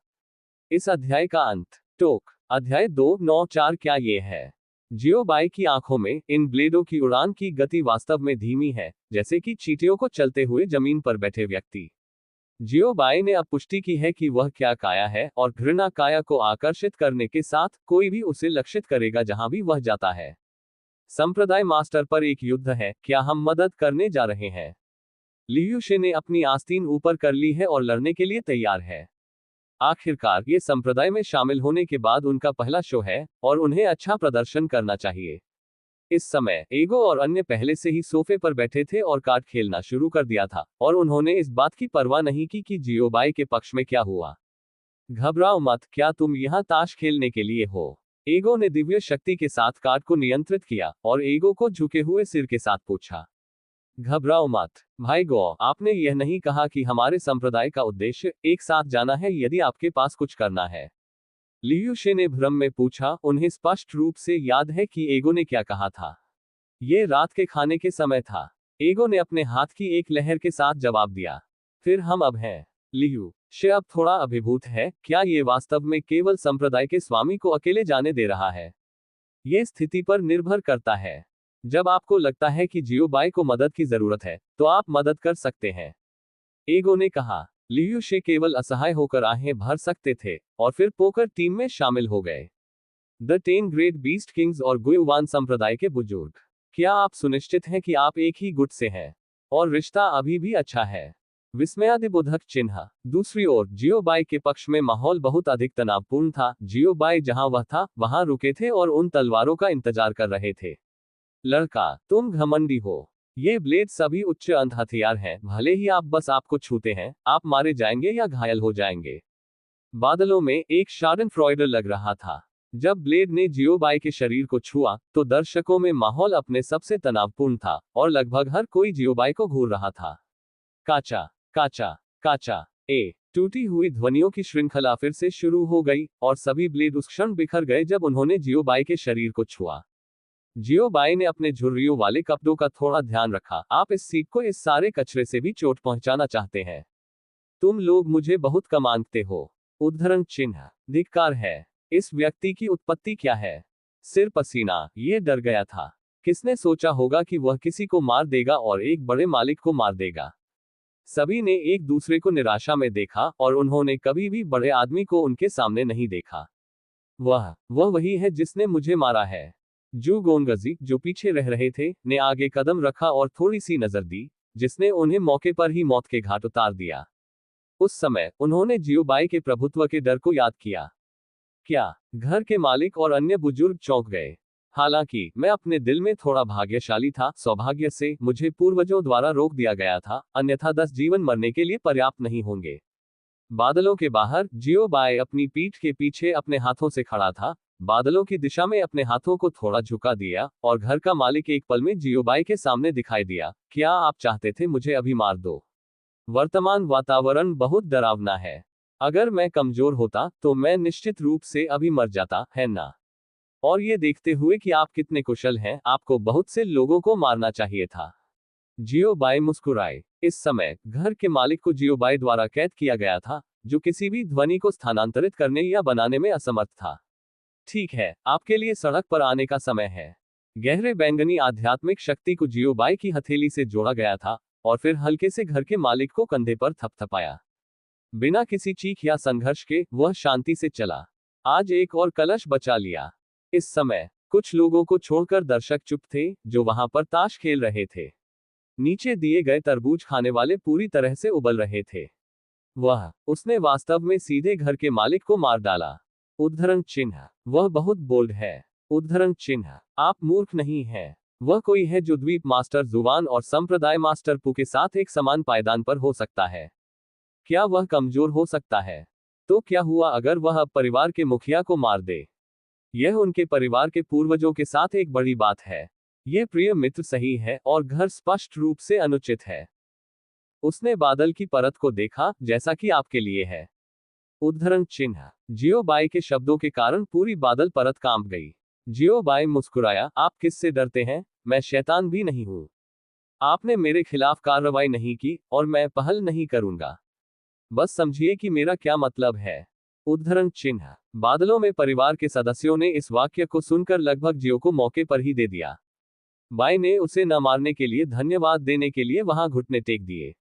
इस अध्याय का अंत। टोक। अध्याय 294। क्या ये है? जियोबाई की आंखों में इन ब्लेडों की उड़ान की गति वास्तव में धीमी है, जैसे कि चींटियों को चलते हुए जमीन पर बैठे व्यक्ति। जियोबाई ने अब पुष्टि की है कि वह क्या काया है, और घृणा काया को आकर्षित करने के साथ कोई भी उसे लक्षित करेगा जहां भी वह जाता है। संप्रदाय मास्टर पर एक युद्ध है, क्या हम मदद करने जा रहे हैं? लियूशे ने अपनी आस्तीन ऊपर कर ली है और लड़ने के लिए तैयार है। आखिरकार ये संप्रदाय में शामिल होने के बाद उनका पहला शो है, और उन्हें अच्छा प्रदर्शन करना चाहिए। इस समय एगो और अन्य पहले से ही सोफे पर बैठे थे और कार्ड खेलना शुरू कर दिया था, और उन्होंने इस बात की परवाह नहीं की कि जियोबाई के पक्ष में क्या हुआ। घबराओ मत, क्या तुम यहाँ ताश खेलने के लिए हो? एगो ने दिव्य शक्ति के साथ कार्ड को नियंत्रित किया और एगो को झुके हुए सिर के साथ पूछा। घबराओ मत भाई गो, आपने यह नहीं कहा कि हमारे संप्रदाय का उद्देश्य एक साथ जाना है यदि आपके पास कुछ करना है? लियूशे ने भ्रम में पूछा। उन्हें स्पष्ट रूप से याद है कि एगो ने क्या कहा था। ये रात के खाने के समय था। एगो ने अपने हाथ की एक लहर के साथ जवाब दिया। फिर हम अब हैं। लियूशे अब थोड़ा अभिभूत है। क्या ये वास्तव में केवल संप्रदाय के स्वामी को अकेले जाने दे रहा है? ये स्थिति पर निर्भर करता है। जब आपको लगता है कि जियोबाई को मदद की जरूरत है, तो आप मदद कर सकते हैं, एगो ने कहा। लियूशे केवल असहाय होकर आहें भर सकते थे, और फिर पोकर टीम में शामिल हो गए। द 10 ग्रेट बीस्ट किंग्स और गुयुवान संप्रदाय के बुजुर्ग, क्या आप सुनिश्चित हैं कि आप एक ही गुट से हैं और रिश्ता अभी भी अच्छा है? विस्मयादिबोधक चिन्ह। दूसरी ओर जियोबाई के पक्ष में माहौल बहुत अधिक तनावपूर्ण था। जियोबाई जहां वह था वहां रुके थे और उन तलवारों का इंतजार कर रहे थे। लड़का, तुम घमंडी हो। ये ब्लेड सभी उच्च अंत हथियार हैं, भले ही आप बस आपको छूते हैं, आप मारे जाएंगे या घायल हो जाएंगे। बादलों में एक शार्डन फ्रॉइडर लग रहा था। जब ब्लेड ने जियोबाई के शरीर को छुआ, तो दर्शकों में माहौल अपने सबसे तनावपूर्ण था, और लगभग हर कोई जियोबाई को घूर रहा था। काचा, काचा, काचा। टूटी हुई ध्वनियों की श्रृंखला फिर से शुरू हो गई, और सभी ब्लेड उस क्षण बिखर गए जब उन्होंने जियोबाई के शरीर को छुआ। जियोबाई ने अपने झुर्रियों वाले कपड़ों का थोड़ा ध्यान रखा। आप इस सीट को इस सारे कचरे से भी चोट पहुंचाना चाहते हैं? तुम लोग मुझे बहुत कम आंकते हो। उद्धरण चिन्ह। धिक्कार है। इस व्यक्ति की उत्पत्ति क्या है? सिर पसीना। ये डर गया था। किसने सोचा होगा कि वह किसी को मार देगा और एक बड़े मालिक को मार देगा? सभी ने एक दूसरे को निराशा में देखा, और उन्होंने कभी भी बड़े आदमी को उनके सामने नहीं देखा। वह वही है जिसने मुझे मारा है। जू गोनगजी, जो पीछे रह रहे थे, ने आगे कदम रखा और थोड़ी सी नजर दी, जिसने उन्हें मौके पर ही मौत के घाट उतार दिया। उस समय उन्होंने जियोबाई के प्रभुत्व के डर को याद किया। क्या? घर के मालिक और अन्य बुजुर्ग चौंक गए। हालांकि मैं अपने दिल में थोड़ा भाग्यशाली था। सौभाग्य से मुझे पूर्वजों द्वारा रोक दिया गया था, अन्यथा 10 जीवन मरने के लिए पर्याप्त नहीं होंगे। बादलों के बाहर जियोबाई अपनी पीठ के पीछे अपने हाथों से खड़ा था, बादलों की दिशा में अपने हाथों को थोड़ा झुका दिया, और घर का मालिक एक पल में जियोबाई के सामने दिखाई दिया। क्या आप चाहते थे मुझे अभी मार दो? वर्तमान वातावरण बहुत डरावना है। अगर मैं कमजोर होता तो मैं निश्चित रूप से अभी मर जाता, है ना? और ये देखते हुए कि आप कितने कुशल हैं, आपको बहुत से लोगों को मारना चाहिए था। जियोबाई मुस्कुराए। इस समय घर के मालिक को जियोबाई द्वारा कैद किया गया था, जो किसी भी ध्वनि को स्थानांतरित करने या बनाने में असमर्थ था। ठीक है, आपके लिए सड़क पर आने का समय है। गहरे बैंगनी आध्यात्मिक शक्ति को जियोबाई की हथेली से जोड़ा गया था, और फिर हल्के से घर के मालिक को कंधे पर थपथपाया। बिना किसी चीख या संघर्ष के वह शांति से चला। आज एक और कलश बचा लिया। इस समय कुछ लोगों को छोड़कर दर्शक चुप थे, जो वहां पर ताश खेल रहे थे। नीचे दिए गए तरबूज खाने वाले पूरी तरह से उबल रहे थे। उसने वास्तव में सीधे घर के मालिक को मार डाला। उद्धरण चिन्ह। वह बहुत बोल्ड है। उद्धरण चिन्ह। आप मूर्ख नहीं हैं। वह कोई है जो द्वीप मास्टर जुवान और संप्रदाय मास्टर पू के साथ एक समान पायदान पर हो सकता है। क्या वह कमजोर हो सकता है? तो क्या हुआ अगर वह अब परिवार के मुखिया को मार दे? यह उनके परिवार के पूर्वजों के साथ एक बड़ी बात है। यह प्रिय मित्र सही है, और घर स्पष्ट रूप से अनुचित है। उसने बादल की परत को देखा, जैसा कि आपके लिए है। उद्धरण चिन्ह। जियोबाई के शब्दों के कारण पूरी बादल परत कांप गई। जियोबाई मुस्कुराया। आप किससे डरते हैं? मैं शैतान भी नहीं हूं। आपने मेरे खिलाफ कार्रवाई नहीं की और मैं पहल नहीं करूंगा। बस समझिए कि मेरा क्या मतलब है। उद्धरण चिन्ह। बादलों में परिवार के सदस्यों ने इस वाक्य को सुनकर लगभग जियो को मौके पर ही दे दिया। बाई ने उसे न मारने के लिए धन्यवाद देने के लिए वहां घुटने टेक दिए।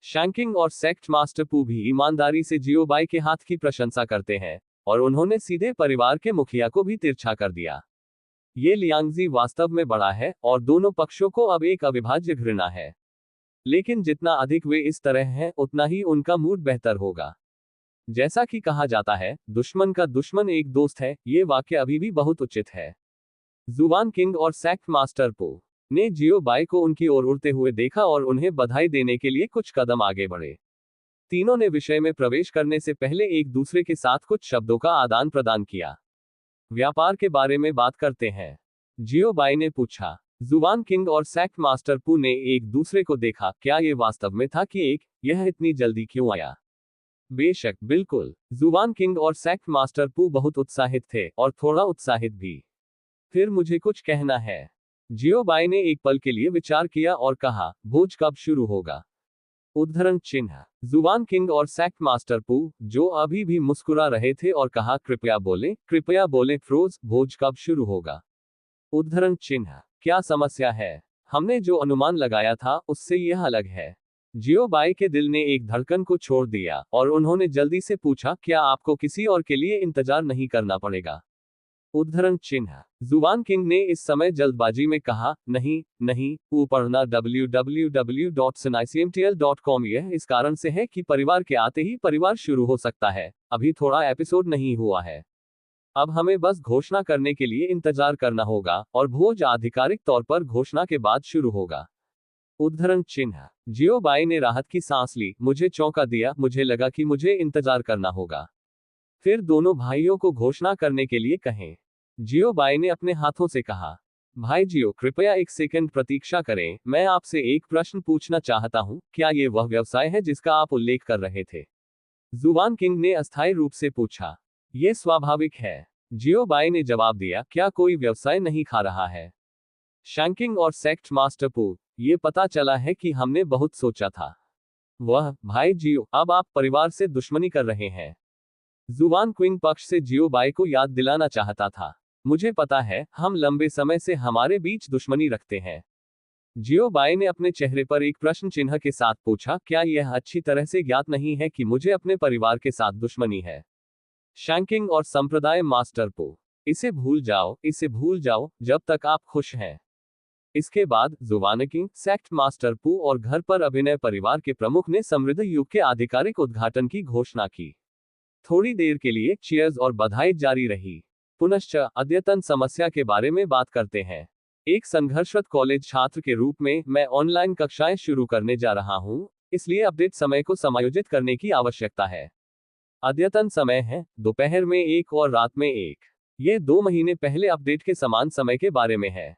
शैंकिंग और सेक्ट मास्टर पू भी ईमानदारी से जियो बाई के हाथ की प्रशंसा करते हैं, और उन्होंने सीधे परिवार के मुखिया को भी तिरछा कर दिया। ये लियांगजी वास्तव में बड़ा है और दोनों पक्षों को अब एक अविभाज्य घृणा है। लेकिन जितना अधिक वे इस तरह हैं उतना ही उनका मूड बेहतर होगा। जैसा कि कहा जाता है, दुश्मन का दुश्मन एक दोस्त है, ये वाक्य अभी भी बहुत उचित है। जुवान किंग और सेक्ट मास्टर पो ने जियो बाई को उनकी ओर उड़ते हुए देखा और उन्हें बधाई देने के लिए कुछ कदम आगे बढ़े। तीनों ने विषय में प्रवेश करने से पहले एक दूसरे के साथ कुछ शब्दों का आदान प्रदान किया। व्यापार के बारे में बात करते हैं, जियो बाई ने पूछा। जुवान किंग और सेक्ट मास्टर पू ने एक दूसरे को देखा। क्या ये वास्तव में था कि यह इतनी जल्दी क्यों आया? बेशक, बिल्कुल। जुवान किंग और सेक्ट मास्टर पू बहुत उत्साहित थे और थोड़ा उत्साहित भी। फिर मुझे कुछ कहना है। जियो बाई ने एक पल के लिए विचार किया और कहा, भोज कब शुरू होगा? उद्धरण चिन्ह। जुवान किंग और सेक्ट मास्टर पू, जो अभी भी मुस्कुरा रहे थे, और कहा, कृपया बोले फ्रोज, भोज कब शुरू होगा? उद्धरण चिन्ह। क्या समस्या है? हमने जो अनुमान लगाया था उससे यह अलग है। जियो बाई के दिल ने एक धड़कन को छोड़ दिया और उन्होंने जल्दी से पूछा, क्या आपको किसी और के लिए इंतजार नहीं करना पड़ेगा? उद्धरण चिन्ह। जुवान किंग ने इस समय जल्दबाजी में कहा, नहीं, पढ़ना www.sinicmtl.com। यह इस कारण से है कि परिवार के आते ही परिवार शुरू हो सकता है, अभी थोड़ा एपिसोड नहीं हुआ है। अब हमें बस घोषणा करने के लिए इंतजार करना होगा और भोज आधिकारिक तौर पर घोषणा के बाद शुरू होगा। उद्धरण चिन्ह। जियो बाई ने राहत की सांस ली। मुझे चौंका दिया, मुझे लगा कि मुझे इंतजार करना होगा। फिर दोनों भाइयों को घोषणा करने के लिए कहें। जियो बाई ने अपने हाथों से कहा, भाई जियो, कृपया एक सेकंड प्रतीक्षा करें, मैं आपसे एक प्रश्न पूछना चाहता हूं, क्या ये वह व्यवसाय है जिसका आप उल्लेख कर रहे थे? जुवान किंग ने अस्थायी रूप से पूछा। यह स्वाभाविक है, जियो बाई ने जवाब दिया, क्या कोई व्यवसाय नहीं खा रहा है? शैंकिंग और सेक्ट मास्टर पू, ये पता चला है कि हमने बहुत सोचा था। वह, भाई जियो, अब आप परिवार से दुश्मनी कर रहे हैं। जुवान क्विंग पक्ष से जियो बाई को याद दिलाना चाहता था, मुझे पता है, हम लंबे समय से हमारे बीच दुश्मनी रखते हैं। जियो बाई ने अपने चेहरे पर एक प्रश्न चिन्ह के साथ पूछा, क्या यह अच्छी तरह से ज्ञात नहीं है कि मुझे अपने परिवार के साथ दुश्मनी है? शैंकिंग और संप्रदाय मास्टर पो, इसे भूल जाओ जब तक आप खुश हैं। इसके बाद जुवानकिंग, सेक्ट मास्टर पू और घर पर अभिनय परिवार के प्रमुख ने समृद्ध युग के आधिकारिक उद्घाटन की घोषणा की। थोड़ी देर के लिए चीयर्स और बधाई जारी रही। पुनश्च अद्यतन समस्या के बारे में बात करते हैं। एक संघर्षरत कॉलेज छात्र के रूप में मैं ऑनलाइन कक्षाएं शुरू करने जा रहा हूं, इसलिए अपडेट समय को समायोजित करने की आवश्यकता है। अद्यतन समय है दोपहर में 1 और रात में 1। ये 2 महीने पहले अपडेट के समान समय के बारे में है।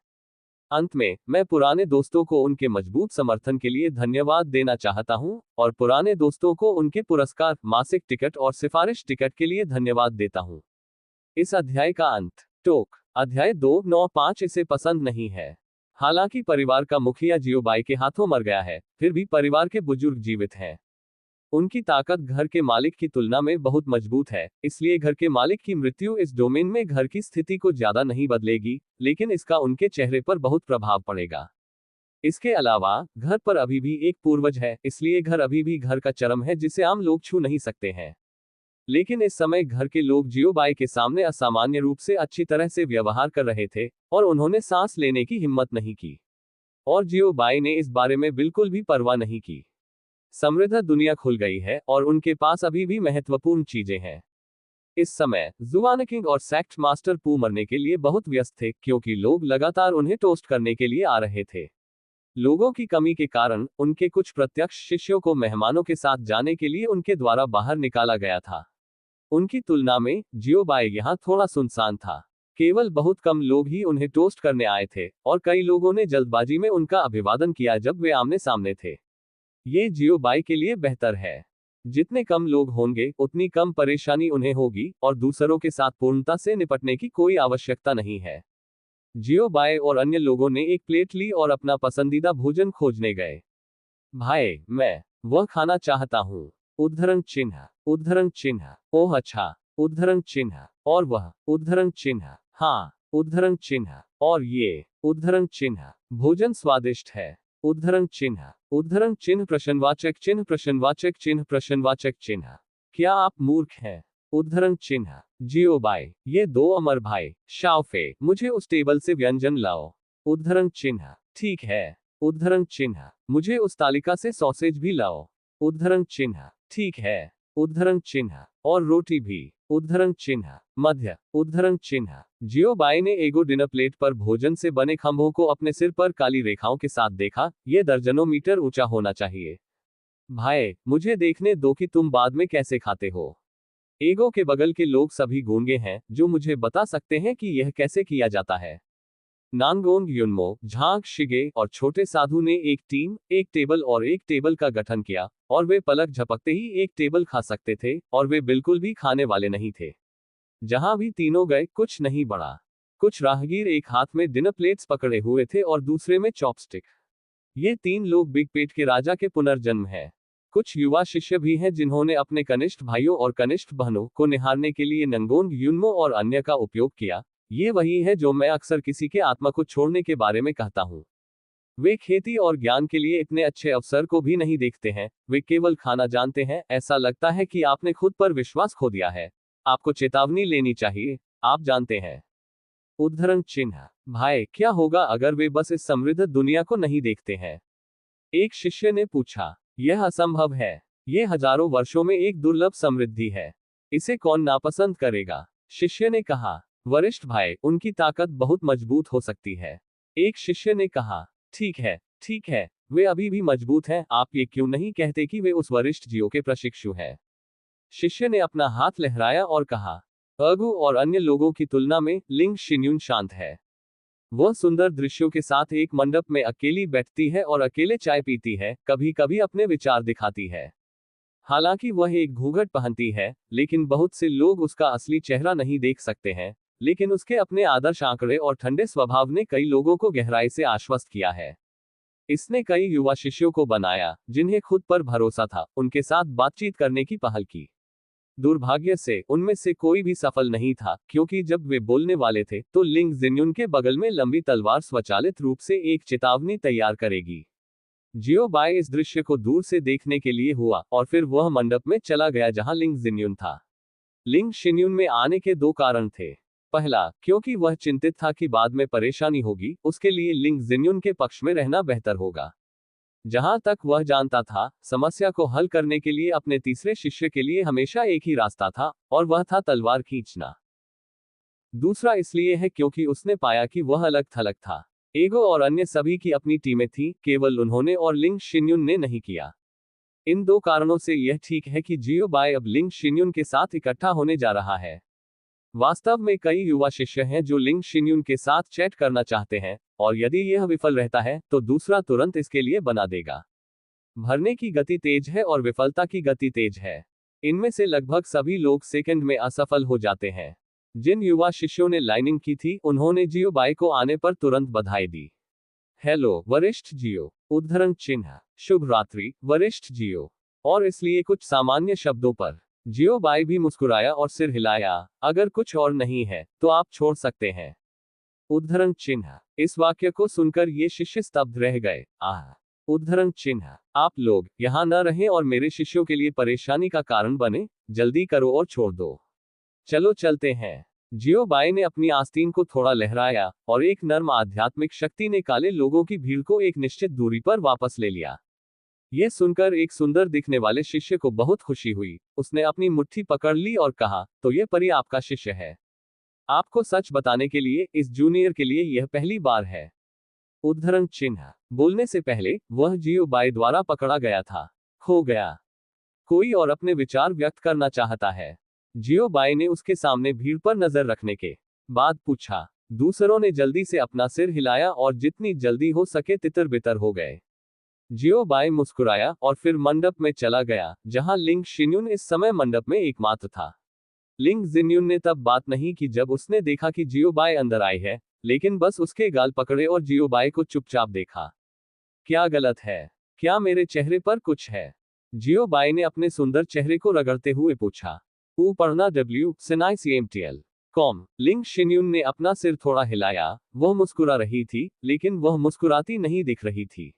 अंत में, मैं पुराने दोस्तों को उनके मजबूत समर्थन के लिए धन्यवाद देना चाहता हूं, और पुराने दोस्तों को उनके पुरस्कार, मासिक टिकट और सिफारिश टिकट के लिए धन्यवाद देता हूं। इस अध्याय का अंत। टोक। अध्याय 295 इसे पसंद नहीं है। हालांकि परिवार का मुखिया जियो बाई के हाथों मर गया है, फिर भी परिवार के बुजुर्ग जीवित हैं। उनकी ताकत घर के मालिक की तुलना में बहुत मजबूत है, इसलिए घर के मालिक की मृत्यु इस डोमेन में घर की स्थिति को ज्यादा नहीं बदलेगी, लेकिन इसका उनके चेहरे पर बहुत प्रभाव पड़ेगा। इसके अलावा, घर पर अभी भी एक पूर्वज है, इसलिए घर अभी भी घर का चरम है जिसे आम लोग छू नहीं सकते हैं। लेकिन इस समय घर के लोग जियो बाई के सामने असामान्य रूप से अच्छी तरह से व्यवहार कर रहे थे, और उन्होंने सांस लेने की हिम्मत नहीं की। और जियो बाई ने इस बारे में बिल्कुल भी परवाह नहीं की। समृद्ध दुनिया खुल गई है और उनके पास अभी भी महत्वपूर्ण चीजें हैं। इस समय जुवानकिंग और सेक्ट मास्टर पू मरने के लिए बहुत व्यस्त थे, क्योंकि लोग लगातार उन्हें टोस्ट करने के लिए आ रहे थे। लोगों की कमी के कारण उनके कुछ प्रत्यक्ष शिष्यों को मेहमानों के साथ जाने के लिए उनके द्वारा बाहर निकाला गया था। उनकी तुलना में जियो बाई यहाँ थोड़ा सुनसान था। केवल बहुत कम लोग ही उन्हें टोस्ट करने आए थे, और कई लोगों ने जल्दबाजी में उनका अभिवादन किया जब वे आमने सामने थे। ये जियो बाई के लिए बेहतर है। जितने कम लोग होंगे उतनी कम परेशानी उन्हें होगी, और दूसरों के साथ पूर्णता से निपटने की कोई आवश्यकता नहीं है। जियो बाय और अन्य लोगों ने एक प्लेट ली और अपना पसंदीदा भोजन खोजने गए। भाई, मैं वह खाना चाहता हूँ। उद्धरण चिन्ह, उद्धरण चिन्ह। ओह अच्छा, उद्धरण चिन्ह। और वह, उद्धरण चिन्ह। हाँ, उद्धरण चिन्ह। और ये, उद्धरण चिन्ह। भोजन स्वादिष्ट है। उद्धरण चिन्ह, उद्धरण चिन्ह। प्रश्नवाचक चिन्ह, प्रश्नवाचक चिन्ह, प्रश्नवाचक चिन्ह। क्या आप मूर्ख हैं? उद्धरण चिन्ह। जियो बाय, ये दो अमर भाई, शाओफे, मुझे उस टेबल से व्यंजन लाओ। उद्धरण चिन्ह। ठीक है। उद्धरण चिन्ह। मुझे उस तालिका से सॉसेज भी लाओ। उद्धरण चिन्ह। ठीक है। उद्धरण चिन्ह। और रोटी भी। उद्धरण चिन्ह। मध्य, उद्धरण चिन्ह। जियो बाई ने एगो डिनर प्लेट पर भोजन से बने खंभों को अपने सिर पर काली रेखाओं के साथ देखा। यह दर्जनों मीटर ऊंचा होना चाहिए। भाई, मुझे देखने दो कि तुम बाद में कैसे खाते हो। एगो के बगल के लोग सभी गूंगे हैं, जो मुझे बता सकते हैं कि यह कैसे किया जाता है। नानगोंग युनमो, झांग शिगे और छोटे साधु ने एक टीम, एक टेबल और एक टेबल का गठन किया, और वे पलक झपकते ही एक टेबल खा सकते थे, और वे बिल्कुल भी खाने वाले नहीं थे। जहां भी तीनों गए, कुछ नहीं बढ़ा। कुछ राहगीर एक हाथ में डिनर प्लेट्स पकड़े हुए थे और दूसरे में चॉपस्टिक। ये तीन लोग बिग पेट के राजा के पुनर्जन्म हैं। कुछ युवा शिष्य भी हैं जिन्होंने अपने कनिष्ठ भाइयों और कनिष्ठ बहनों को निहारने के लिए नंगोंग युनमो और अन्य का उपयोग किया। ये वही है जो मैं अक्सर किसी के आत्मा को छोड़ने के बारे में कहता हूँ। वे खेती और ज्ञान के लिए इतने अच्छे अवसर को भी नहीं देखते हैं, वे केवल खाना जानते हैं। ऐसा लगता है कि आपने खुद पर विश्वास खो दिया है। आपको चेतावनी लेनी चाहिए, आप जानते हैं। उद्धरण चिन्ह। भाई, क्या होगा अगर वे बस इस समृद्ध दुनिया को नहीं देखते हैं? एक शिष्य ने पूछा। यह असंभव है। यह हजारों वर्षों में एक दुर्लभ समृद्धि है। इसे कौन नापसंद करेगा? शिष्य ने कहा। वरिष्ठ भाई, उनकी ताकत बहुत मजबूत हो सकती है। एक शिष्य ने कहा। ठीक है, ठीक है, वे अभी भी मजबूत हैं। आप ये क्यों नहीं कहते कि वे उस वरिष्ठ जियो के प्रशिक्षु हैं? शिष्य ने अपना हाथ लहराया और कहा। अगु और अन्य लोगों की तुलना में लिंग शिन्यून शांत है। वह सुंदर दृश्यों के साथ एक मंडप में अकेली बैठती है और अकेले चाय पीती है, कभी कभी अपने विचार दिखाती है। हालांकि वह एक घूंघट पहनती है, लेकिन बहुत से लोग उसका असली चेहरा नहीं देख सकते हैं। लेकिन उसके अपने आदर्श आंकड़े और ठंडे स्वभाव ने कई लोगों को गहराई से आश्वस्त किया है। इसने कई युवा शिष्यों को बनाया, जिन्हें खुद पर भरोसा था, उनके साथ बातचीत करने की पहल की। दुर्भाग्य से उनमें से कोई भी सफल नहीं था, क्योंकि जब वे बोलने वाले थे तो लिंग जिन्युन के बगल में लंबी तलवार स्वचालित रूप से एक चेतावनी तैयार करेगी। जियो बाय इस दृश्य को दूर से देखने के लिए हुआ, और फिर वह मंडप में चला गया जहां लिंग जिन्युन था। लिंग शिन्युन में आने के दो कारण थे। पहला, क्योंकि वह चिंतित था कि बाद में परेशानी होगी, उसके लिए लिंग जिन्युन के पक्ष में रहना बेहतर होगा। जहां तक वह जानता था, समस्या को हल करने के लिए अपने तीसरे शिष्य के लिए हमेशा एक ही रास्ता था, और वह था तलवार खींचना। दूसरा इसलिए है क्योंकि उसने पाया कि वह अलग थलग था। एगो और अन्य सभी की अपनी टीमें थीं, केवल उन्होंने और लिंग शिन्युन ने नहीं किया। इन दो कारणों से यह ठीक है कि जियो बाय अब लिंग शिन्युन के साथ इकट्ठा होने जा रहा है। वास्तव में कई युवा शिष्य हैं जो लिंग शिन्युन के साथ चैट करना चाहते हैं, और यदि यह विफल रहता है तो दूसरा तुरंत इसके लिए बना देगा। भरने की गति तेज है और विफलता की गति तेज है। इनमें से लगभग सभी लोग सेकंड में असफल हो जाते हैं। जिन युवा शिष्यों ने लाइनिंग की थी, उन्होंने जियो बाय को आने पर तुरंत बधाई दी। हेलो वरिष्ठ जियो। उद्धरण चिन्ह। शुभ रात्रि वरिष्ठ जियो। और इसलिए कुछ सामान्य शब्दों पर जियो बाई भी मुस्कुराया और सिर हिलाया। अगर कुछ और नहीं है तो आप छोड़ सकते हैं। उद्धरण चिन्ह। इस वाक्य को सुनकर ये शिष्य स्तब्ध रह गए। आह। उद्धरण चिन्ह। आप लोग यहां न रहें और मेरे शिष्यों के लिए परेशानी का कारण बने। जल्दी करो और छोड़ दो। चलो चलते हैं। जियो बाई ने अपनी आस्तीन को थोड़ा लहराया, और एक नर्म आध्यात्मिक शक्ति ने काले लोगों की भीड़ को एक निश्चित दूरी पर वापस ले लिया। यह सुनकर एक सुंदर दिखने वाले शिष्य को बहुत खुशी हुई। उसने अपनी मुट्ठी पकड़ ली और कहा, तो यह परी आपका शिष्य है। आपको सच बताने के लिए इस जूनियर के लिए यह पहली बार है। उद्धरण चिन्ह। बोलने से पहले वह जियो बाई द्वारा पकड़ा गया था। खो गया। कोई और अपने विचार व्यक्त करना चाहता है? जियो बाई ने उसके सामने भीड़ पर नजर रखने के बाद पूछा। दूसरों ने जल्दी से अपना सिर हिलाया और जितनी जल्दी हो सके तितर बितर हो गए। जियो बाई मुस्कुराया और फिर मंडप में चला गया, जहां लिंग शिन्युन इस समय मंडप में एकमात्र था। लिंग जिन्युन ने तब बात नहीं की जब उसने देखा कि जियो बाई अंदर आई है, लेकिन बस उसके गाल पकड़े और जियोबाई को चुपचाप देखा। क्या गलत है? क्या मेरे चेहरे पर कुछ है? जियोबाई ने अपने सुंदर चेहरे को रगड़ते हुए पूछा। पढ़ना WSNICMTL कॉम। लिंग शिन्यून ने अपना सिर थोड़ा हिलाया। वह मुस्कुरा रही थी, लेकिन वह मुस्कुराती नहीं दिख रही थी।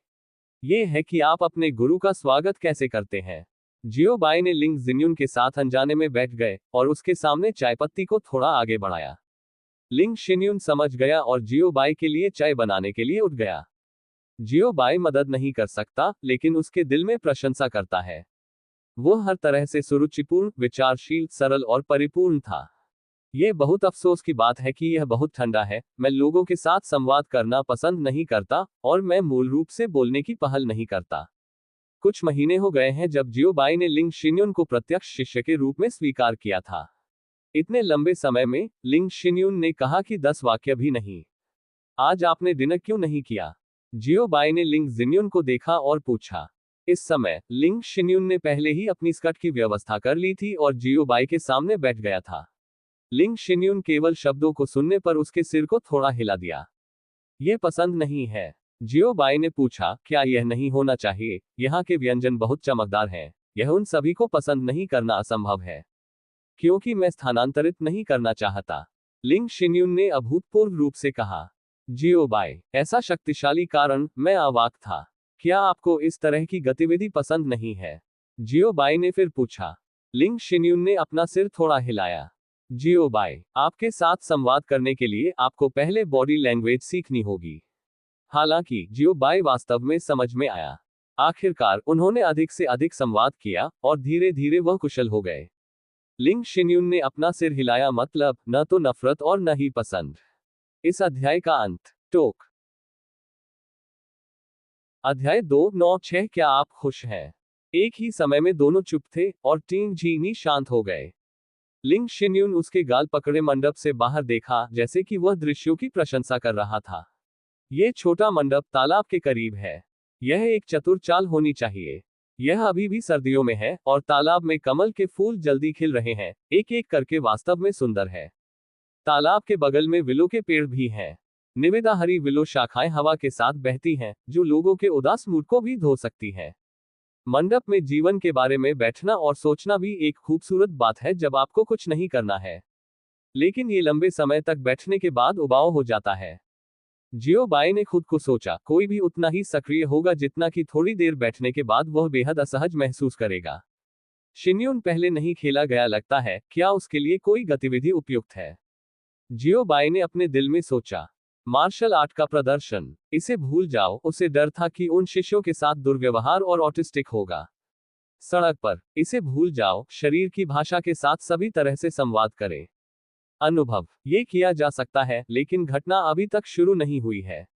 ये है कि आप अपने गुरु का स्वागत कैसे करते हैं? जियोबाई ने लिंग जिन्यून के साथ अनजाने में बैठ गए और उसके सामने चाय पत्ती को थोड़ा आगे बढ़ाया। लिंग शिन्यून समझ गया और जियोबाई के लिए चाय बनाने के लिए उठ गया। जियोबाई मदद नहीं कर सकता, लेकिन उसके दिल में प्रशंसा करता है। वह हर तरह से सुरुचिपूर्ण, विचारशील, सरल और परिपूर्ण था। यह बहुत अफसोस की बात है कि यह बहुत ठंडा है। मैं लोगों के साथ संवाद करना पसंद नहीं करता और मैं मूल रूप से बोलने की पहल नहीं करता। कुछ महीने हो गए हैं जब जियोबाई ने लिंग शिन्यून को प्रत्यक्ष शिष्य के रूप में स्वीकार किया था। इतने लंबे समय में लिंग शिन्यून ने कहा कि 10 वाक्य भी नहीं। आज आपने डिनर क्यों नहीं किया? जियोबाई ने लिंग जिन्यून को देखा और पूछा। इस समय लिंग शिन्यून ने पहले ही अपनी स्कर्ट की व्यवस्था कर ली थी और जियोबाई के सामने बैठ गया था। लिंग शिन्यून केवल शब्दों को सुनने पर उसके सिर को थोड़ा हिला दिया। यह पसंद नहीं है? जियोबाई ने पूछा। क्या यह नहीं होना चाहिए? यहाँ के व्यंजन बहुत चमकदार हैं। यह उन सभी को पसंद नहीं करना असंभव है। क्योंकि मैं स्थानांतरित नहीं करना चाहता, लिंग शिन्यून ने अभूतपूर्व रूप से कहा। जियोबाई, ऐसा शक्तिशाली कारण, मैं अवाक था। क्या आपको इस तरह की गतिविधि पसंद नहीं है? जियोबाई ने फिर पूछा। लिंग शिन्यून ने अपना सिर थोड़ा हिलाया। जियोबाई, आपके साथ संवाद करने के लिए आपको पहले बॉडी लैंग्वेज सीखनी होगी। हालांकि जियोबाई वास्तव में समझ में आया। आखिरकार उन्होंने अधिक से अधिक संवाद किया और धीरे धीरे वह कुशल हो गए। लिंग शिन्यून ने अपना सिर हिलाया, मतलब न तो नफरत और न ही पसंद। इस अध्याय का अंत। टोक। अध्याय 2-9-6। क्या आप खुश हैं? एक ही समय में दोनों चुप थे और टींग झीनी शांत हो गए। लिंग शिन्यून उसके गाल पकड़े मंडप से बाहर देखा, जैसे कि वह दृश्यों की प्रशंसा कर रहा था। यह छोटा मंडप तालाब के करीब है। यह एक चतुर चाल होनी चाहिए। यह अभी भी सर्दियों में है और तालाब में कमल के फूल जल्दी खिल रहे हैं, एक एक करके वास्तव में सुंदर है। तालाब के बगल में विलो के पेड़ भी हैं। निविदा हरी विलो शाखाएं हवा के साथ बहती हैं, जो लोगों के उदास मूड को भी धो सकती हैं। मंडप में जीवन के बारे में बैठना और सोचना भी एक खूबसूरत बात है जब आपको कुछ नहीं करना है। लेकिन ये लंबे समय तक बैठने के बाद उबाऊ हो जाता है। जियोबाई ने खुद को सोचा, कोई भी उतना ही सक्रिय होगा जितना कि थोड़ी देर बैठने के बाद वह बेहद असहज महसूस करेगा। शिन्यून पहले नहीं खेला गया लगता है, क्या उसके लिए कोई गतिविधि उपयुक्त है? जियोबाई ने अपने दिल में सोचा। मार्शल आर्ट का प्रदर्शन, इसे भूल जाओ। उसे डर था कि उन शिष्यों के साथ दुर्व्यवहार और ऑटिस्टिक होगा। सड़क पर, इसे भूल जाओ। शरीर की भाषा के साथ सभी तरह से संवाद करें। अनुभव, ये किया जा सकता है, लेकिन घटना अभी तक शुरू नहीं हुई है।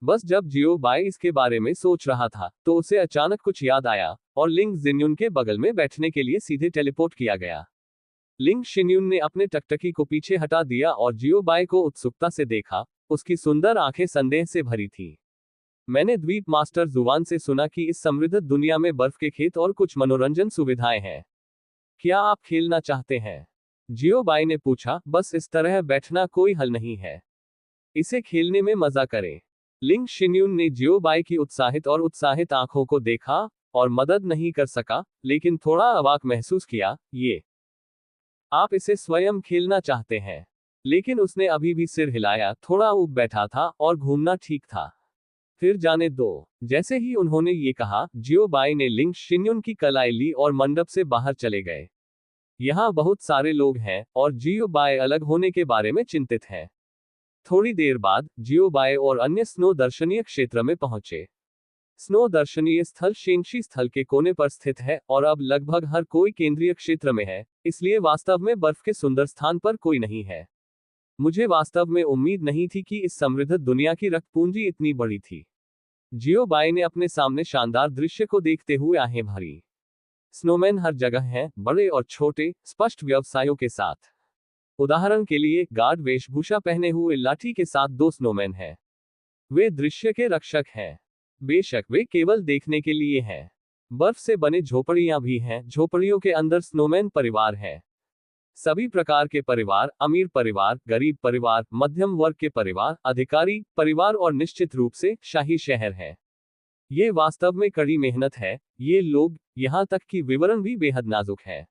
बस जब जियोबाई इसके बारे में सोच रहा था, तो उसे अचानक कुछ याद आया और लिंग जिन्यून के बगल में बैठने के लिए सीधे टेलीपोर्ट किया गया। लिंग शिन्यून ने अपने टकटकी को पीछे हटा दिया और जियोबाई को उत्सुकता से देखा। उसकी सुंदर आंखें संदेह से भरी थी। मैंने द्वीप मास्टर जुवान से सुना कि इस समृद्ध दुनिया में बर्फ के खेत और कुछ मनोरंजन सुविधाएं हैं। क्या आप खेलना चाहते हैं? जियोबाई ने पूछा। बस इस तरह बैठना कोई हल नहीं है। इसे खेलने में मजा करें। लिंग शिन्यून ने जियोबाई की उत्साहित आंखों को देखा और मदद नहीं कर सका, लेकिन थोड़ा अवाक महसूस किया। ये आप इसे स्वयं खेलना चाहते हैं? लेकिन उसने अभी भी सिर हिलाया, थोड़ा ऊब बैठा था और घूमना ठीक था। फिर जाने दो। जैसे ही उन्होंने ये कहा, जियोबाई ने लिंग शिन्यून की कलाई ली और मंडप से बाहर चले गए। यहाँ बहुत सारे लोग हैं और जियोबाई अलग होने के बारे में चिंतित हैं। थोड़ी देर बाद जियोबाई और अन्य स्नो दर्शनीय क्षेत्र में पहुंचे। स्नो दर्शनीय स्थल शेंशी स्थल के कोने पर स्थित है और अब लगभग हर कोई केंद्रीय क्षेत्र में है, इसलिए वास्तव में बर्फ के सुंदर स्थान पर कोई नहीं है। मुझे वास्तव में उम्मीद नहीं थी कि इस समृद्ध दुनिया की रक्तपूंजी इतनी बड़ी थी। जियोबाई ने अपने सामने शानदार दृश्य को देखते हुए आहें भरी। स्नोमैन हर जगह हैं, बड़े और छोटे, स्पष्ट व्यवसायों के साथ। उदाहरण के लिए, गार्ड वेशभूषा पहने हुए लाठी के साथ 2 स्नोमैन हैं। वे दृश्य के रक्षक हैं। बेशक वे केवल देखने के लिए हैं। बर्फ से बने झोपड़ियां भी हैं, झोपड़ियों के अंदर स्नोमैन परिवार हैं। सभी प्रकार के परिवार, अमीर परिवार, गरीब परिवार, मध्यम वर्ग के परिवार, अधिकारी परिवार और निश्चित रूप से शाही शहर है। ये वास्तव में कड़ी मेहनत है, ये लोग, यहाँ तक कि विवरण भी बेहद नाजुक है।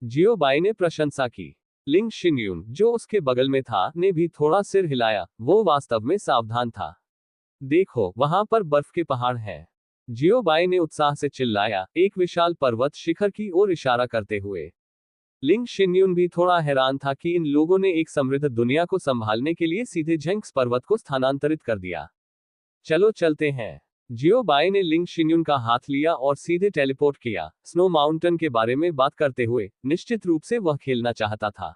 जियो बाई ने प्रशंसा की। लिंग शिन्यून, जो उसके बगल में था, ने भी थोड़ा सिर हिलाया, वो वास्तव में सावधान था। देखो, वहां पर बर्फ के पहाड़ हैं। जियो बाई ने उत्साह से चिल्लाया, एक विशाल पर्वत शिखर की ओर इशारा करते हुए। लिंग शिन्यून भी थोड़ा हैरान था कि इन लोगों ने एक समृद्ध दुनिया को संभालने के लिए सीधे झेंक्स पर्वत को स्थानांतरित कर दिया। चलो चलते हैं। जियो बाई ने लिंग शिन्यून का हाथ लिया और सीधे टेलीपोर्ट किया, स्नो माउंटेन के बारे में बात करते हुए। निश्चित रूप से वह खेलना चाहता था।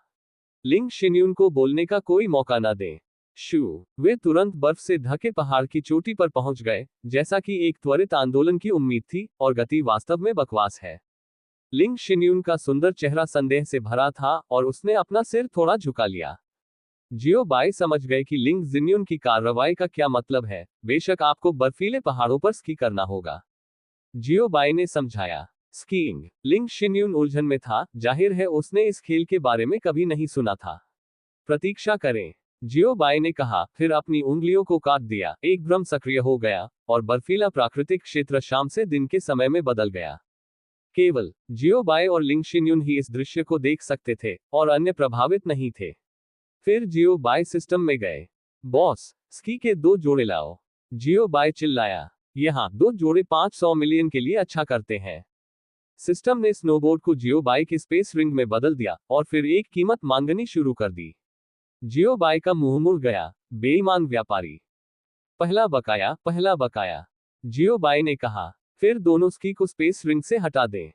लिंग शिन्यून को बोलने का कोई मौका न दें। शू, वे तुरंत बर्फ से ढके पहाड़ की चोटी पर पहुंच गए, जैसा कि एक त्वरित आंदोलन की उम्मीद थी, और गति वास्तव में बकवास है। लिंग शिन्यून का सुंदर चेहरा संदेह से भरा था और उसने अपना सिर थोड़ा झुका लिया। जियो बाई समझ गए कि लिंग जिन्यून की कार्रवाई का क्या मतलब है। बेशक आपको बर्फीले पहाड़ों पर स्की करना होगा, जियो बाई ने समझाया। स्कीइंग, लिंग शिन्यून उलझन में था, जाहिर है उसने इस खेल के बारे में कभी नहीं सुना था। प्रतीक्षा करें, जियो बाई ने कहा, फिर अपनी उंगलियों को काट दिया, एक भ्रम सक्रिय हो गया, और बर्फीला प्राकृतिक क्षेत्र शाम से दिन के समय में बदल गया। केवल जियो बाई और लिंग शिन्यून ही इस दृश्य को देख सकते थे, और अन्य प्रभावित नहीं थे। फिर जियो बाई सिस्टम में गए। बॉस, स्की के 2 जोड़े लाओ, जियो बाई चिल्लाया। यहाँ 2 जोड़े 500 मिलियन के लिए अच्छा करते हैं। सिस्टम ने स्नोबोर्ड को जियो बाई के स्पेस रिंग में बदल दिया, और फिर एक कीमत मांगनी शुरू कर दी। जियो बाई का मुंह मुड़ गया, बेईमान व्यापारी। पहला बकाया, पहला बकाया, जियो बाई ने कहा। फिर दोनों स्की को स्पेस रिंग से हटा दें।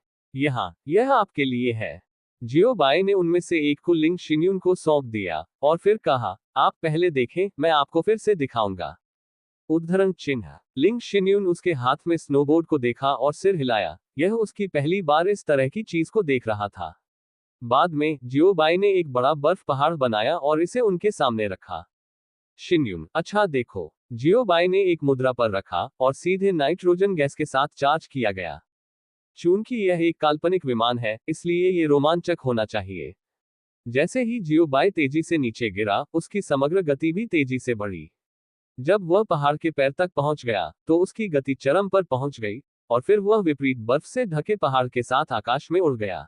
यह आपके लिए है। जियो बाई ने उनमें से एक को लिंग शिन्यून को सौंप दिया, और फिर कहा, आप पहले देखें, मैं आपको फिर से दिखाऊंगा। उद्धरण चिन्ह। लिंग शिन्यून उसके हाथ में स्नोबोर्ड को देखा और सिर हिलाया। यह उसकी पहली बार इस तरह की चीज को देख रहा था। बाद में जियो बाई ने एक बड़ा बर्फ पहाड़ बनाया और इसे उनके सामने रखा। शिन्यून, अच्छा देखो। जियो बाई ने एक मुद्रा पर रखा, और सीधे नाइट्रोजन गैस के साथ चार्ज किया गया। चूंकि यह एक काल्पनिक विमान है, इसलिए ये रोमांचक होना चाहिए। जैसे ही जियो बाई तेजी से नीचे गिरा, उसकी समग्र गति भी तेजी से बढ़ी। जब वह पहाड़ के पैर तक पहुंच गया, तो उसकी गति चरम पर पहुंच गई, और फिर वह विपरीत बर्फ से ढके पहाड़ के साथ आकाश में उड़ गया।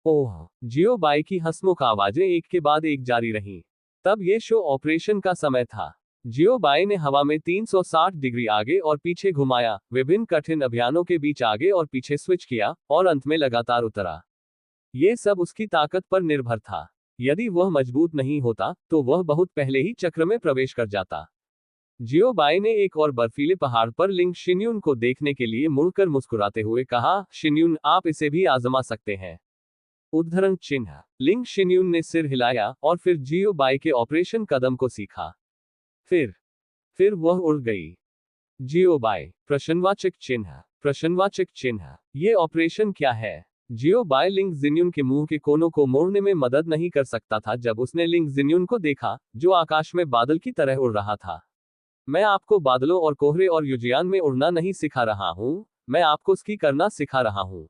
ओह! जियो बाई की हंसमुख आवाजें एक के बाद एक जारी रहीं। तब ये शो ऑपरेशन का समय था। जियो बाई ने हवा में 360 डिग्री आगे और पीछे घुमाया, विभिन्न कठिन अभियानों के बीच आगे और पीछे स्विच किया, और अंत में लगातार उतरा। ये सब उसकी ताकत पर निर्भर था। यदि वह मजबूत नहीं होता, तो वह बहुत पहले ही चक्र में प्रवेश कर जाता। जियो बाई ने एक और बर्फीले पहाड़ पर लिंग शिन्यून को देखने के लिए मुड़कर मुस्कुराते हुए कहा, शिन्यून, आप इसे भी आजमा सकते हैं। उद्धरण चिन्ह। लिंग शिन्यून ने सिर हिलाया, और फिर जियो बाई के ऑपरेशन कदम को सीखा। फिर वह उड़ गई। जियो बाई। प्रश्नवाचक चिन्ह। प्रश्नवाचक चिन्ह। ये ऑपरेशन क्या है? जियो बाई लिंग जिन्यून के मुंह के कोनों को मोड़ने में मदद नहीं कर सकता था जब उसने लिंग जिन्यून को देखा, जो आकाश में बादल की तरह उड़ रहा था। मैं आपको बादलों और कोहरे और युजियान में उड़ना नहीं सिखा रहा हूं, मैं आपको स्की करना सिखा रहा हूं।